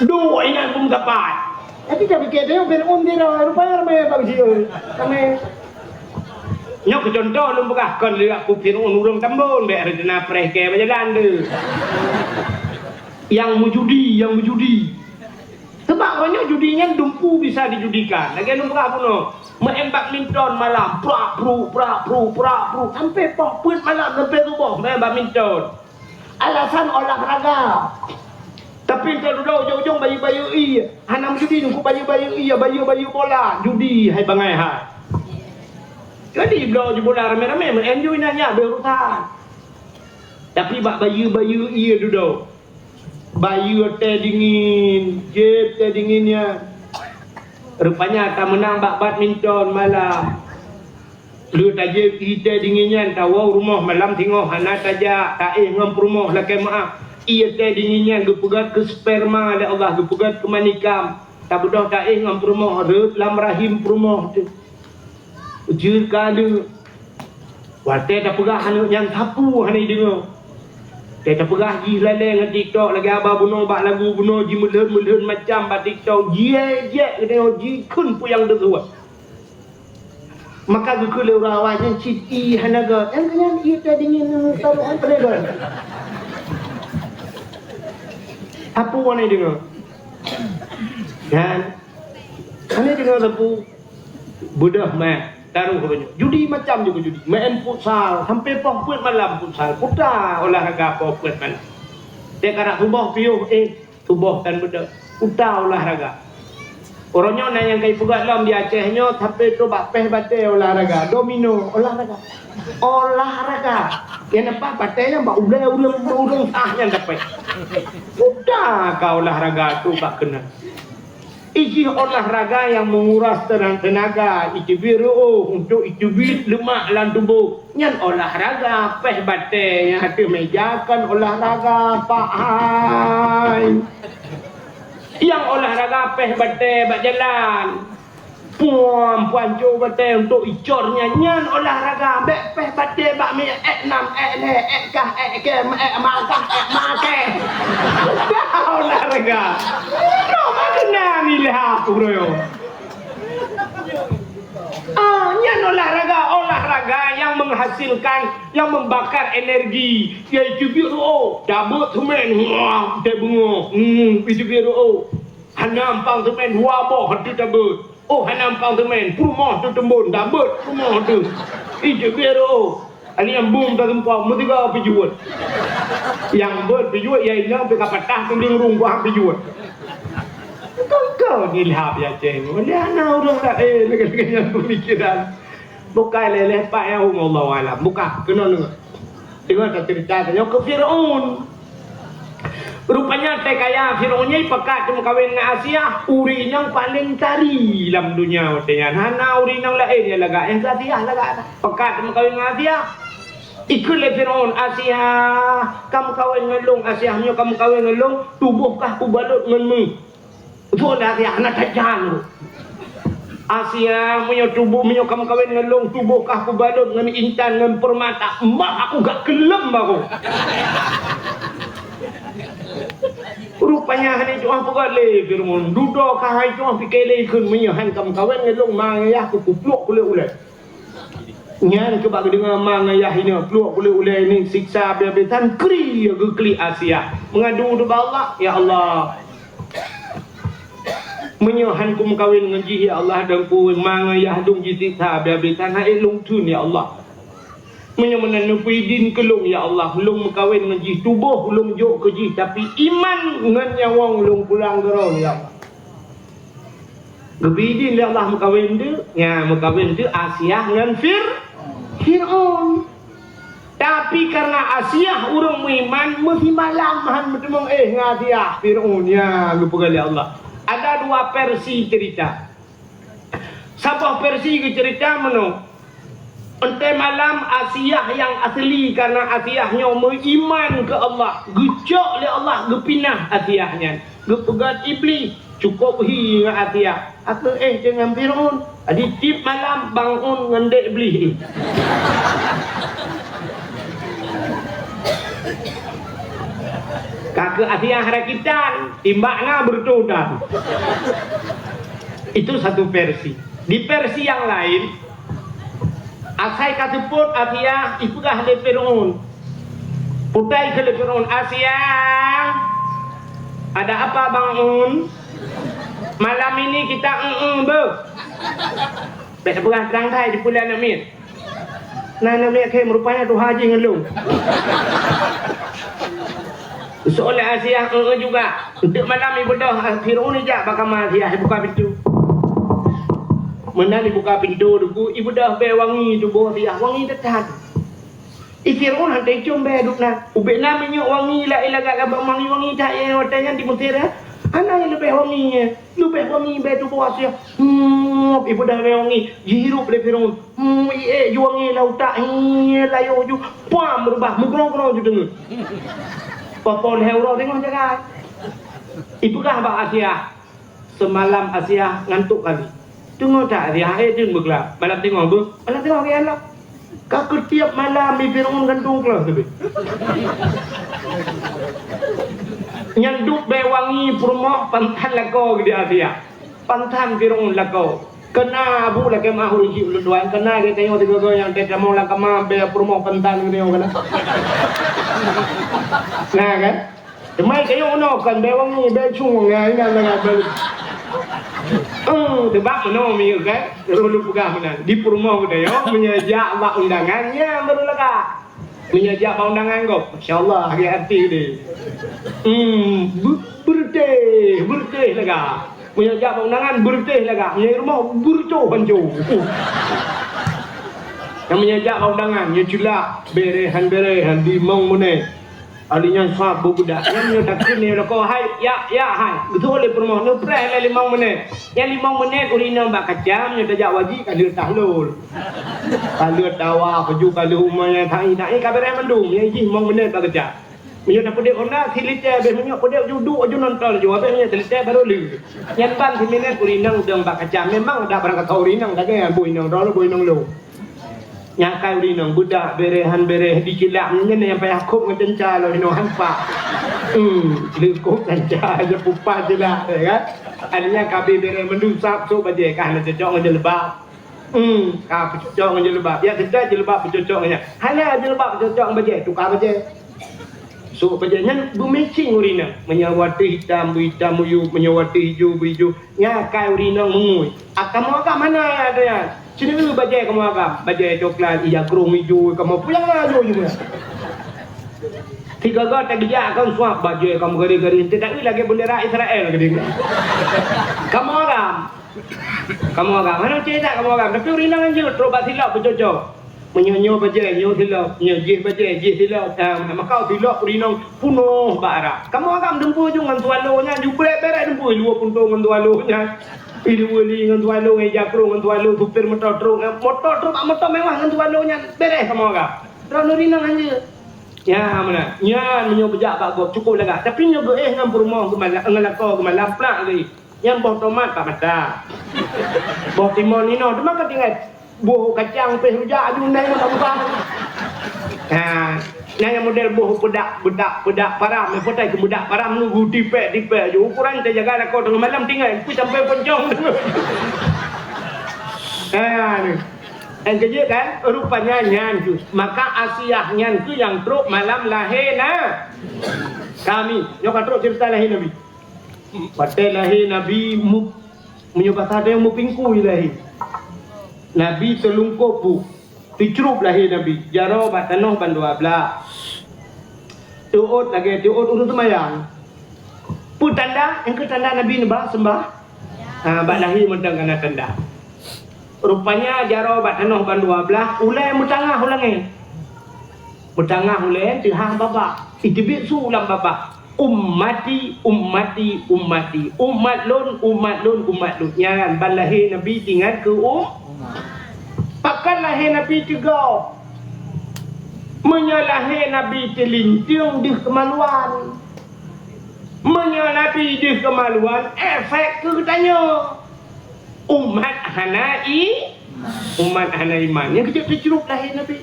S1: dua ingat pun dapat tapi tak fikir dia Firaun dia rupanya ramai bagi ramai nyok contoh lu buka kon lihat ku Firaun urung tambun be rencana preke berjalan tu yang menjudi sebab banyak judinya dumpu bisa dijudikan. Lagi nombor apa no? Main badminton malam, pra pru sampai pokput malam sampai subuh main badminton. Alasan olahraga. Tapi kalau ujung-ujung bayu-bayu iya, hanam judi nunggu bayu-bayu iya, bayu bola, judi hai bangai hai. Jadi blau je bola rame-rame enjoy nanya berurusan. Tapi bak bayu-bayu iya duduk. Bayu teh dingin, jet teh dinginnya. Rupanya tak menang bak badminton malam. Lu tajib kita dinginnya tahu rumah malam tengok anak saja tak ngam rumah lah maaf. Ia teh dinginnya gepegat ke sperma ada Allah gepegat ke manikam. Tak bedah tak ngam rumah rut lam rahim rumah tu. Ujur kali Wate dah perah anak yang sapu hani dengar. Dia dah perah ji laleng dengan TikTok lagi abah bunuh bak lagu bunuh ji melun macam bak TikTok. Ye dia ji kun puyang desuat. Maka aku le orang yang citi hanaga. Kan ia tadi dingin taruh apa dia. Apa warna dengar? Dan ani dengar sapu budah mah taruh katanya. Judi macam juga judi. Main futsal sampai pokok malam futsal. Putar olahraga pokok malam. Dia kena tubuh piuh tubuh dan budak. Putar olahraga. Orangnya nak yang kai pegat lam di Acehnya sampai tu bapeh batai olahraga. Domino olahraga. Yang nampak batainya mbak ulang sahnya dapat. Udah kau olahraga tu tak kena. Iji olahraga yang menguras tenaga, iji biru untuk iji lemak dalam tubuh. Yang olahraga peh batai yang hati mejakan olahraga Pak Hai. Yang olahraga peh batai berjalan. Puan jo batai untuk icornya nyan olahraga bek peh batai bak mi nam le kah ke makah make. Dah olahraga. No makna milah bro. Nyan olahraga yang menghasilkan, yang membakar energi. Yaitu biru dabut semen dia bunga. Itu biru hanam pang semen wabah hati dabut. Hanam pang semen rumah tu tembun dabut rumah tu. Itu biru. Ani yang bum tak tempat mesti kau pijuat. Yang berpijuat yang pergi patah kemudian rungguah pijuat. Kau ni lihap ya ceng. Dia nak orang tak lagi yang pemikiran. Bukan leleh pak yang Allah alam. Bukan kena dengar. Dengar tak cerita tanya ke Firaun. Rupanya teh kaya Firaunnya pekat cuma kawin dengan Asia. Uri yang paling cari dalam dunia katanya. Hana uri yang lain ya laga. Yang Asia laga. Pekat cuma kawin dengan Asia. Ikut le Firaun Asia. Kamu kawin ngelung Asianya kamu kawin ngelung. Tubuhkah ku balut ngenmu. Itu dah dia anak tajan. Asia punya tubuh punya kamu kawin ngelung tubuhkah ku balut dengan intan dengan permata. Mak aku gak kelem aku. Rupanya hari itu apa kat le Firman. Duduk kah hari itu fikir le kun menyahan kamu kawin ngelung mangayah ku kupluk kule ulai. Nyan coba dengar mangayah ini peluk kule ulai ni siksa biar-biar kri ya kli Asia. Mengadu kepada Allah, ya Allah. Menyahan ku kawin dengan ji ya Allah dan ku mangayah dong ji siksa biar-biar hai lung tun ya Allah. Menyaman nupuidin kelung ya Allah lung kawin dengan ji tubuh lung jok ke ji tapi iman dengan nyawang lung pulang gerau ya Allah. Gebidin ya Allah mukawin tu, ya mukawin tu Asia dengan Fir'aun. Tapi karena Asia orang iman mesti malam betul Asia Fir'aun ya lupa kali Allah. Ada dua versi cerita. Satu versi ke cerita mana? Ente malam Asia yang asli karena Asiahnya beriman ke Allah. Gejok oleh Allah gepinah Asiahnya. Gepegat iblis cukup hi dengan Asia. Atau dengan Fir'aun. Adi tip malam bangun ngendek iblis. Kakak Asia harakitan timbaknya bertodan. Itu satu versi. Di versi yang lain asai kaseput Asia ipugah le Fir'aun. Putai ke le Fir'aun Asia. Ada apa Bang Un? Malam ini kita Besok perang terang thai di bulan Amir. Nana Amir ke merupanya tu haji ngelung. Seolah Asia juga. Untuk malam ibu dah Fir'aun ni jak bakal Asia buka pintu. Mana dibuka pintu tu ibu dah be wangi tu bawa dia wangi dekat. Fir'aun hantai combe dukna. Ubek namanya wangi la ilaga gabak wangi tak yang watanya di Mesir. Ana yang lebih wangi be tu bawa dia. Ibu dah be wangi hirup le Fir'aun. Ju wangi lau tak layo ju pam berubah mugrong-grong ju dengar. Popol hero tengok jaga. Ibu kah bak Asia. Semalam Asia ngantuk kali. Tengok tak Asia tu bergelap. Malam tengok apa? Malam tengok ke anak. Kau tiap malam mi Firaun gantung kelas tu. Nyanduk bewangi perumah pantan lako di Asia. Pantan Firaun lako. Kena abu lagi mahu isi uluan. Kena kita tengok tiga yang tidak mau lagi mah be perumah pantan ni orang kena. Nah kan? Mai kayo no kan bewangi be chung ngai nang nang be. Tebak no mi kan? Rulu pegah mana? Di perumah kita yo menyejak bak undangannya baru lega. Menyejak bak undangan kau. Masya-Allah hati-hati deh. Berteh lega. Menyejak bak undangan berteh lega. Menyejak rumah bercoh banjo. Yang menyejak bak undangan nya culak berehan di mong mune. Alinya sahab budak yang tak kini lako hai ya hai betul le permoh no preh le 5 menit yang 5 menit urina bak kacam nya tajak waji kalau tahlul kalau dawa keju kalau umanya thai nak ka bere mandung yang 5 menit bak kacam menyo nak pedek ona silite be menyo pedek duduk aju nonton jo abe nya silite baru lu yang ban 10 menit urina udang bak kacam memang ada barang kata urina tak kan buinang ro buinang lu yang kau di nong budak berehan dikilap ni yang payah kop ngecenca lo di nong hampa lekop kenca aja pupa je lah kan adanya kabe bere mendusap so baje kan cocok nge lebab ka cocok nge lebab ya tidak je lebab cocok nya hanya je lebab cocok baje tukar baje so baje nyan bumecing urina menyawati hitam muyu menyawati hijau nya kau urina mengui akamu agak mana ada ya sini dulu bajai kamu agak bajai coklat iya kerung hijau kamu pulang aja juga tiga tak dia akan suap bajai kamu gari-gari tidak lagi bendera Israel gede kamu agak mana cerita kamu agak tapi urina aja terobat silap bercocok menyonyo bajai nyo silap jih bajai jih silap maka silap urina punuh bara kamu agak dempu juga dengan tualonya juga beres dempu dua puntung dengan tualonya Idu wali dengan tuan lu ngeja kru dengan tuan lu supir motor truk motor mewah dengan tuan lu nya beres sama orang. Terus nurina aja. Ya mana? Nya menyo bejak bak gop cukup lega. Tapi nyo dengan perumah ngelako gemalam plak lagi. Yang boh tomat tak mata. Boh timun ni no, demang ketingat boh kacang peh rujak aju ndai nak buka. Yang model boh budak param me potai ke budak param nunggu dipek je ukuran kita jaga nak kau tengah malam tinggal pi sampai pencong yang kerja kan rupanya nyan tu maka Asia nyan tu yang truk malam lahir nah kami nyok truk cerita lahir Nabi patai lahir Nabi menyebut ada yang mupingku lahir Nabi selungkup pu dicrup lahir Nabi jaro bat tanah ban 12 tuut lagi tuut urut semayang pun tanda yang ke tanda Nabi nembah sembah bat lahir mentang kana tanda rupanya jaro bat tanah ban 12 ulai mutangah ulangi mutangah ulai tihang baba itibit su ulang baba ummati umat lun nyan ban lahir Nabi tinggal ke pakan lahir Nabi juga menyalahi Nabi telinting di kemaluan menyalahi di kemaluan efek ketanya umat hanai iman yang kecil tercerup lahir Nabi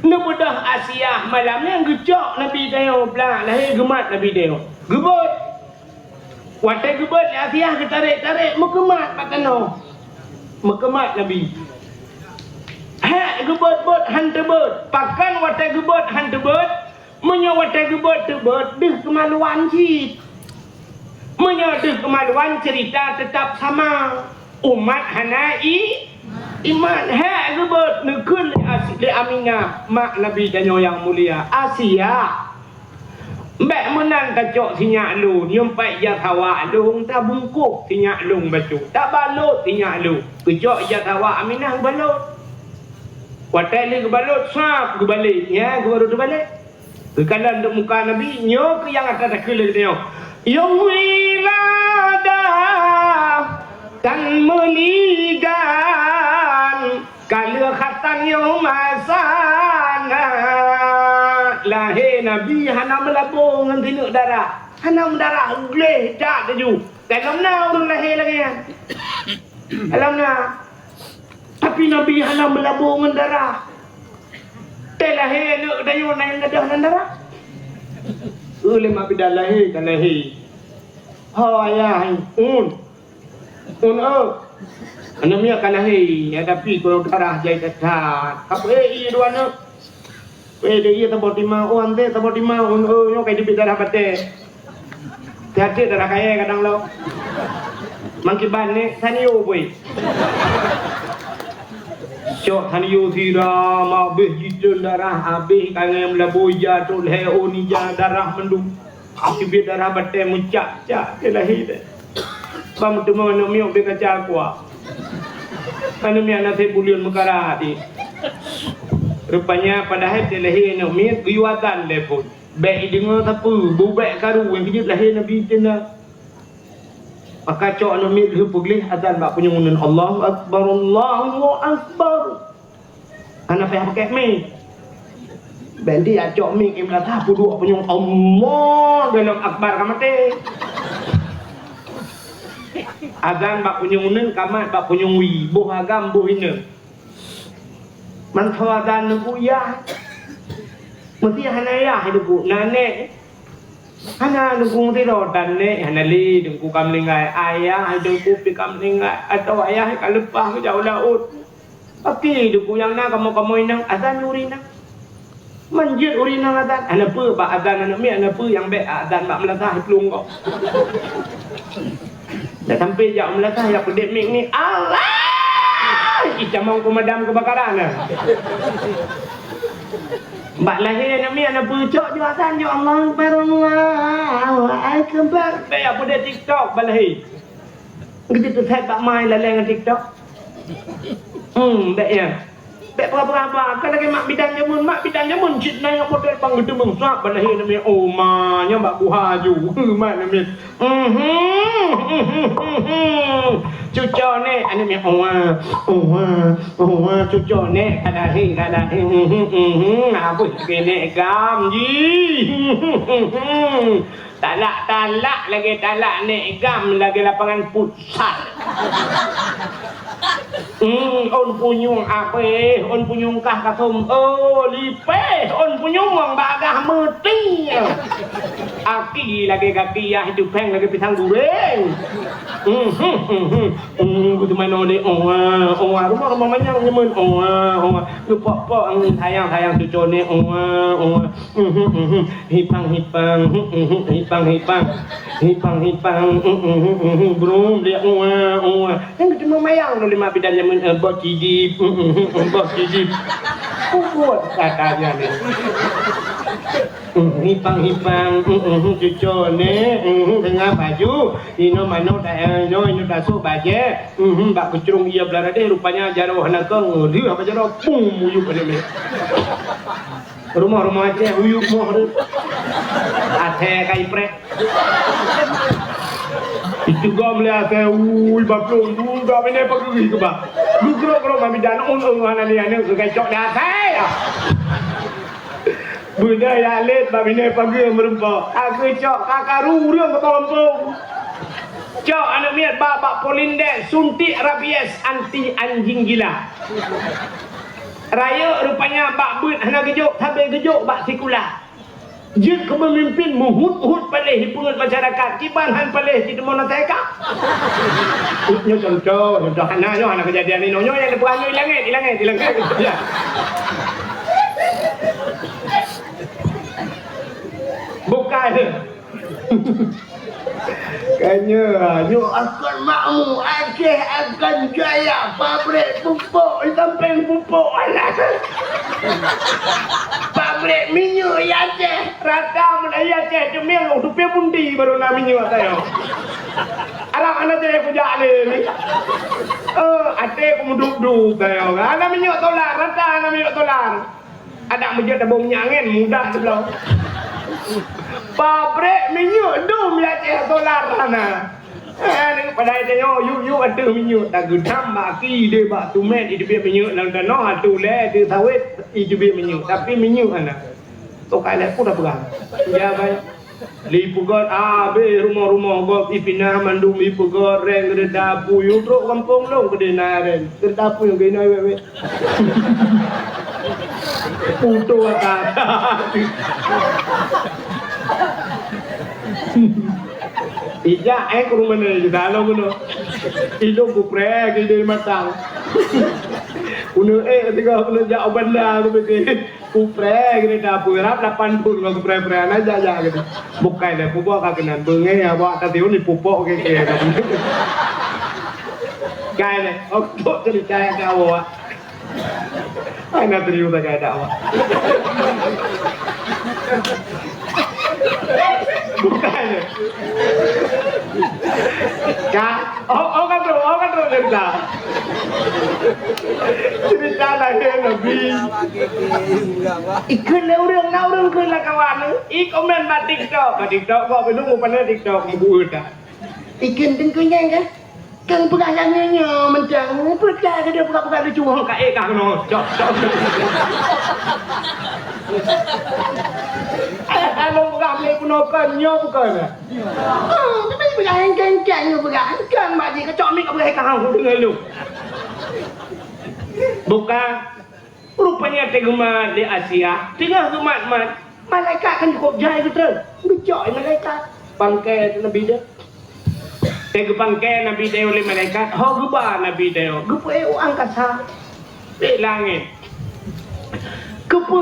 S1: Nabudah Asia malam yang gecok Nabi tengok belak lahir gemat Nabi tengok gebut watai gebut Asia ketarik mekemat patano mekemat Nabi gebut han tebut pakan watai gebut han tebut menyo watai gebut tebut deh kemaluan cik menyo deh kemaluan cerita tetap sama umat hanai iman gebut nekun li Aminah mak Nabi danyo yang mulia Asia mbak menang kacok sinyak lu nyempai jatawa lu tak bungkuk sinyak lu baju tak balut sinyak lu kecok jatawa Aminah balut watai ni kebalut sap ke balik ya ke baru tu balik ke kanan untuk muka Nabi nyo ke yang atas tak kele dia yang wiladah dan meligan kalau khatan yang masana lahir Nabi hana melabung dengan tinuk darah hana mendarah gleh tak tuju dalam na urun lahir lagi kan dalam na Tapi Nabi hana melabur dengan darah. Lahir nak dayu naik gadah dan darah. Oleh mak bidan lahir kan lahir. Ha ayah un anak mia kan lahir tapi kalau darah jai tetat. Apa dua nak. Dia tabot lima ante tabot lima yo kai di darah bate. Hati darah kaya kadang lo. Mangkiban ni sanio boy. Cok taniyo sira mabih jidun darah habis kangen melaboya tu leo nija darah mendung akibir darah bate muncak cak lahir deh pam tu mau nomi obe kaca kuah anu mi anak saya bulion mekara di rupanya padahal dia lahir nomi guyuatan lepon baik dengar tapu bubek karu yang kejut lahir nabi jenah maka cok anu mi hupugli azan bak penyungun Allahu akbar Allahu akbar ana payah pakai mi bendi acok mi imla ta puduk penyung Allah dalam akbar kamate azan bak penyungun kamat bak penyung wi boh agam boh ina man thawadan ku ya mesti hanaya hidup nane hana dukung tiro dan ne hanali dengku kamlingai ayah dengku pikamlingai atau ayah kalepah ke jauh laut pasti dengku yang na kamu inang azan urina manjir urina azan anak pe bak azan anak mi anak pe yang be azan bak melatah pelung kau dah sampai jauh melatah yang pedek mik ni Allah icamang pemadam kebakaran Mbak lahir nak mi anak pucuk juga kan jo Allah Akbar. Baik apa dia TikTok balahir. Gitu tu saya tak main lalai dengan TikTok. Baik ya. Baik apa-apa kan lagi mak bidan jamun cit naik model pang gedung bangsa balahir nak mi omanya mbak buhaju. Mak nak mi. Cucu ni anu mi cucu ni kadang apa kene gam ji talak lagi talak ni gam lagi lapangan futsal on punyung apa on punyung kah katum lipe on punyung wang bagah meti aki lagi kaki ya hidup peng lagi pisang goreng tu main oleh rumah manyang nyemen pok sayang cucu ni hipang belum dia yang kita memayang oleh mak bidan nyemen bos cidip kuat katanya ni hipang cucu ni dengan baju ino mano dah so baje bak kecurung ia belara deh rupanya jaro nak ngeri apa jaro pum uyup ni rumah aja uyup moh ate kai prek itu gom le ate baplung buka bene pagi ke ba gugro mami dan ana ni ane kai cok dah saya benda ya let babine pagi merempak aku cok kakaru reung ke kampung cok anak miat babak polinde suntik rabies anti anjing gila raya rupanya bak but hana gejuk habis gejuk bak sikula jid kepemimpin muhut palih hipungan masyarakat kiban han palih di monoteka nyo contoh hana kejadian ni nyo yang depan nyo ilangit ya bukan kanya nyo akan makmu akan jaya pabrik pupuk samping pupuk alas pabrik minyak ya Aceh rata Melaya Aceh cemil dupe bundi baru nak minyak saya arang anak saya kujak ni ate aku muduk-duk saya anak minyak tolar rata anak minyak tolar ada menjadi tabung minyak angin mudah sebelah pabrik minyak dum ya Aceh tolar sana pada tengok you ada minyak tak gedam baki dia bak tumet itu biar minyak dalam tanah tu le dia sawit itu biar minyak tapi minyak anak to kai le pun dah perang ya baik Lipu god abe rumah-rumah god ipinah mandum lipu god reng ke dapu yu bro kampung long ke dena ren ke dapu yang kena wewe puto ata ija ke rumah ni kita lo kuno ilo kupre ke dari matang kuno ketika kuno jauh benda tu begitu kupre ke dapu rap 8 pun kalau kupre aja aja gitu bukai deh pupuk kagenan bengai ya bawa tatiu ni pupuk ke kai deh untuk cerita yang kau awak ana teriu tak ada awak bukan deh kan terus cerita lagi Nabi ikut le urang ke lah kawan ik komen ba TikTok kok belum mau pandai TikTok mau dah ikin tingkunya kan kan pegangannya mencang percaya dia buka-buka dia cuma kat kah no cok kalau kami punokan nyo bukan tapi pegangan kencang pegangan kan mak dia kecok mik pegangan kau dengan lu bukan rupanya teguma di Asia tengah gemat malaikat kan cukup jahil betul gecok malaikat bangkai Nabi dia bangkai Nabi dia oleh malaikat geba Nabi dia gepa angkasa di langit gepa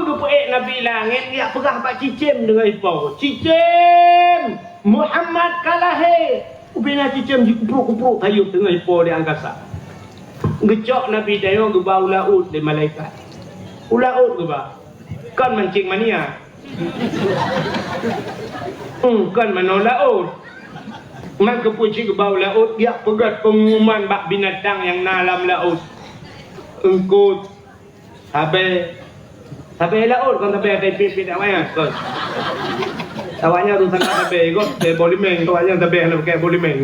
S1: Nabi langit dia pegah pak cicim dengan ipau cicim Muhammad kalahe ubina cicim kupruk hayup dengan ipau di angkasa gecok Nabi dia geba ulaud di malaikat ulaud geba kan mancing mania kan manolaud man kepuci ke bawah laut dia pegat pengumuman bak binatang yang dalam laut engkut tabe laut kan tabe ada pipi tak maya kos awaknya urusan tabe kos de bolimeng awaknya tabe nak pakai bolimeng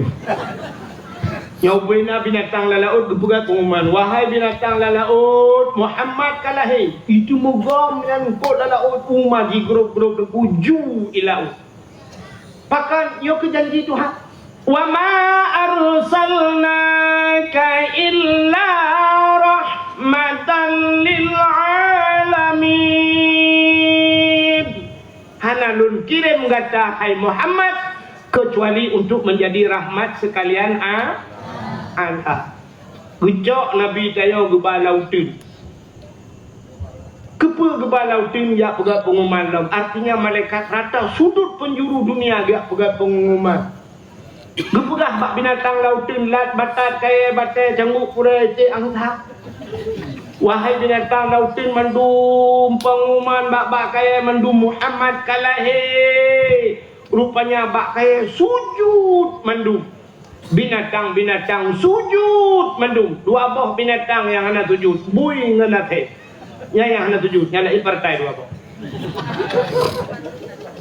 S1: nyobina binatang laut pegat pengumuman wahai binatang laut Muhammad kalahi itu mogom yang kod laut umat di grup-grup uju ilaut pakan yo ke janji Tuhan wa ma arsalnaka illa rahmatan lil alamin hanalun kirim kata hai Muhammad kecuali untuk menjadi rahmat sekalian anta gecok Nabi tayo gebalautin gebalautin ya pegat pengumuman dalam artinya malaikat rata sudut penjuru dunia dia pegat pengumuman gepegah bak binatang lautin lat batat kaya batai cangguk pura cik angsa wahai binatang lautin mandum pengumuman bak kaya mandum Muhammad kalahe rupanya bak kaya sujud mandum binatang sujud mandum dua boh binatang yang ana sujud bui ngana teh yang ana sujud nyana ipartai dua boh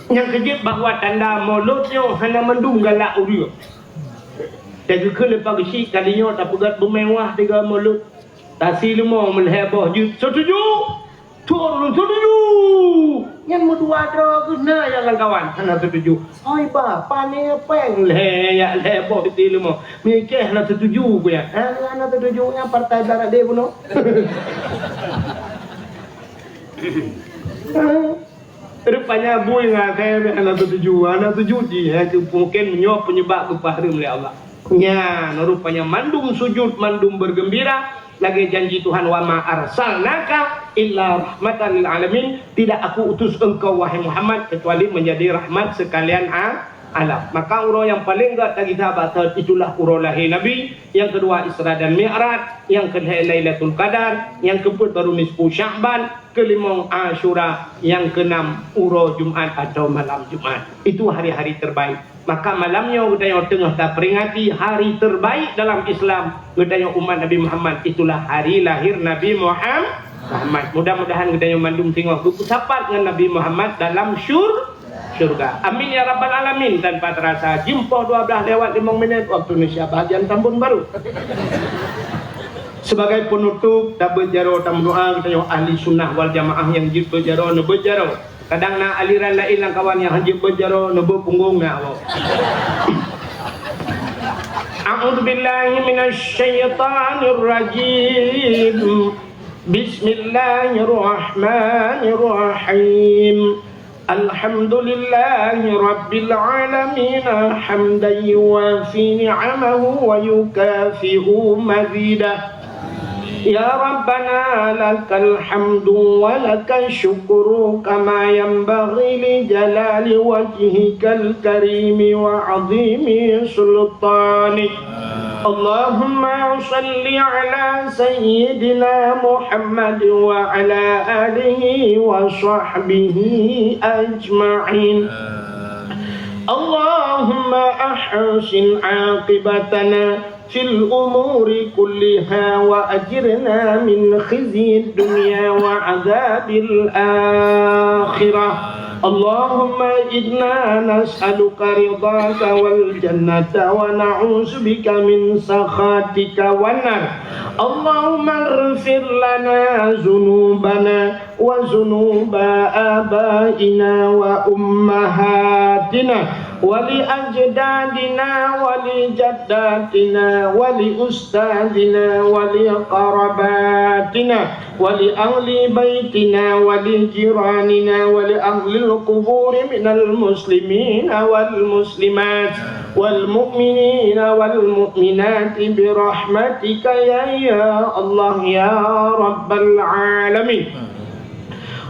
S1: yang kejip bahawa tanda mulutnya hanya mendung galak uria dan juga lepas gesik kalinya tak pegat bermewah tiga mulut tak silumah melheboh jut setuju turun setuju yang berdua ada kena yang kawan hanya setuju oi ba pane peng ya leheboh silumah mikir hanya setuju ku ya hanya setuju yang partai barat dia puno rupanya bui ngakai anak tujuh dia mungkin menyuap penyebab kepahrim oleh Allah nya rupanya mandum sujud mandum bergembira lagi janji Tuhan wa ma arsalnaka illa rahmatan lil alamin tidak aku utus engkau wahai Muhammad kecuali menjadi rahmat sekalian alam maka urau yang paling enggak tadi sahabat itulah urau lahir Nabi yang kedua Isra dan Mi'raj yang kedua Lailatul Qadar yang keempat baru nisfu Sya'ban kelima Asyura yang keenam urau Jumat atau malam Jumat itu hari-hari terbaik maka malamnya kita tengah tak peringati hari terbaik dalam Islam kita umat Nabi Muhammad itulah hari lahir Nabi Muhammad mudah-mudahan kita mandum tengok buku sapat dengan Nabi Muhammad dalam syurga. Amin ya rabbal alamin. Tanpa terasa jumpa 12 lewat 5 menit waktu Indonesia bahagian Tambun Baru. Sebagai penutup dan berjaro dan doa kita yang ahli sunnah wal jamaah yang jib berjaro ne berjaro. Kadang na aliran lain lang kawan yang jib berjaro ne berpunggung na awak. A'udzu billahi minasy syaithanir rajim. Bismillahirrahmanirrahim. Alhamdulillahi rabbil alamin hamdan yuwafi ni'amahu wa yukafi'u mazidah. Ya Rabbana lakal hamdu wa lakal syukru kama yanbaghi li jalali wajhikal karimi wa azimi sultanik. Allahumma salli ala sayyidina Muhammad wa ala alihi wa sahbihi ajma'in. Allahumma ahsin aqibatana fil umuri kulliha wa ajirna min khizyid dunya wa adzabil akhirah. Allahumma inna nas'aluka ridhaka wal jannata wa na'udzubika min sakhatika wan nar. Allahumma ighfir lana dhunubana wa dhunuba abaina wa ummahatina wa li ajdadina wa li jaddatina wa li ustadina wa li qarabatina wa li ahli baitina wa li jiranina wa li ahli al-qubur minal muslimina wal muslimat wal mu'minina wal mu'minat bi rahmatika ya Allah ya rabbal alamin.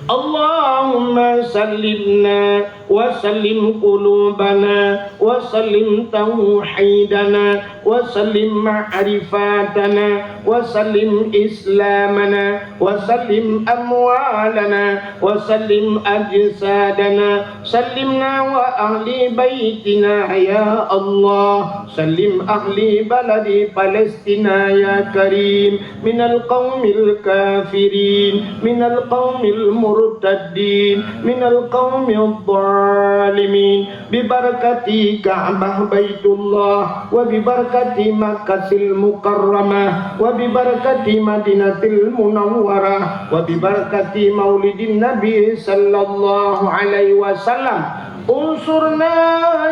S1: Allahumma sallimna wa sallim qulubana wa sallim tauhidana wa sallim ma'rifatana wa sallim islamana wa sallim amwalana wa sallim ajsadana. Sallimna wa ahli baitina ya Allah. Sallim ahli baladi Palestina ya Karim minal qaumil kafirin minal qaumil murtaddin minal qaumil zalimin bi barakati Ka'bah Baitullah wa bi barakati Makkahil Mukarramah wa bi barakati Madinatil Munawwarah wa bi barakati Maulidin Nabi sallallahu alaihi wasallam. Unsurna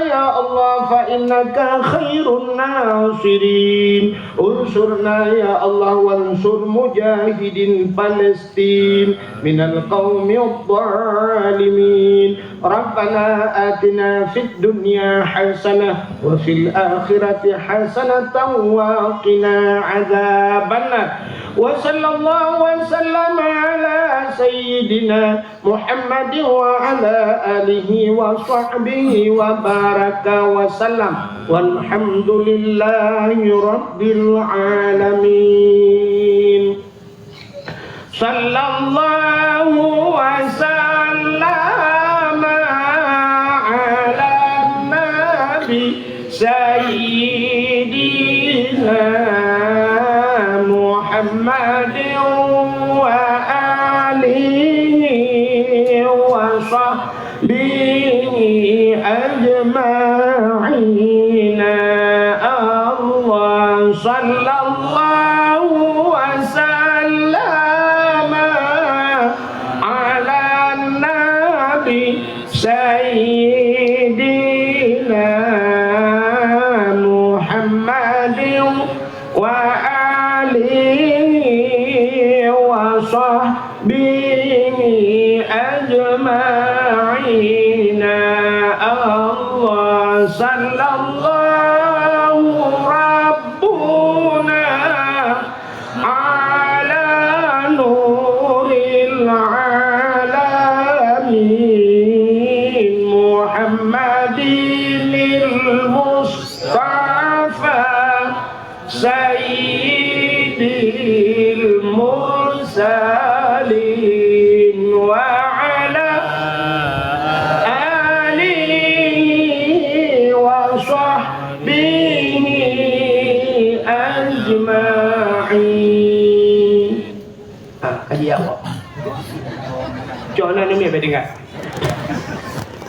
S1: ya Allah fa innaka khairun nasirin. Unsurna ya Allah wansur mujahidin Palestin minal qaumil zalimin. Rabbana atina fid dunya hasanah wa fil akhirati hasanatan wa qina adzabannar. Wa sallallahu wa sallama ala sayyidina Muhammad wa ala alihi wa sahbihi wa baraka wa sallam walhamdulillahi rabbil alamin. Sallallahu wa sallama ala nabi sayyidina Muhammadin wa alihi wa sahbihi ajma'in. Allah sallallahu wa sallama ala nabi sayyidina Muhammadin wa alihi wa sahbihi ajma'in. Allah sallallahu rabbuna ala nuril alamin Muhammadinil Mustafa sayyidil mursalin wa ala alihi wa sahbihi ajma'in. Kaji awak Jonan ini apa dengar?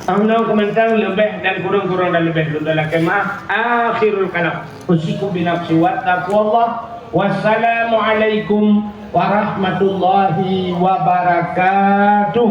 S1: Amna komentar lebih dan kurang dan lebih dalam kemah akhirul kalam. Usiku binafsi wa taqwallah Wassalamualaikum warahmatullahi wabarakatuh.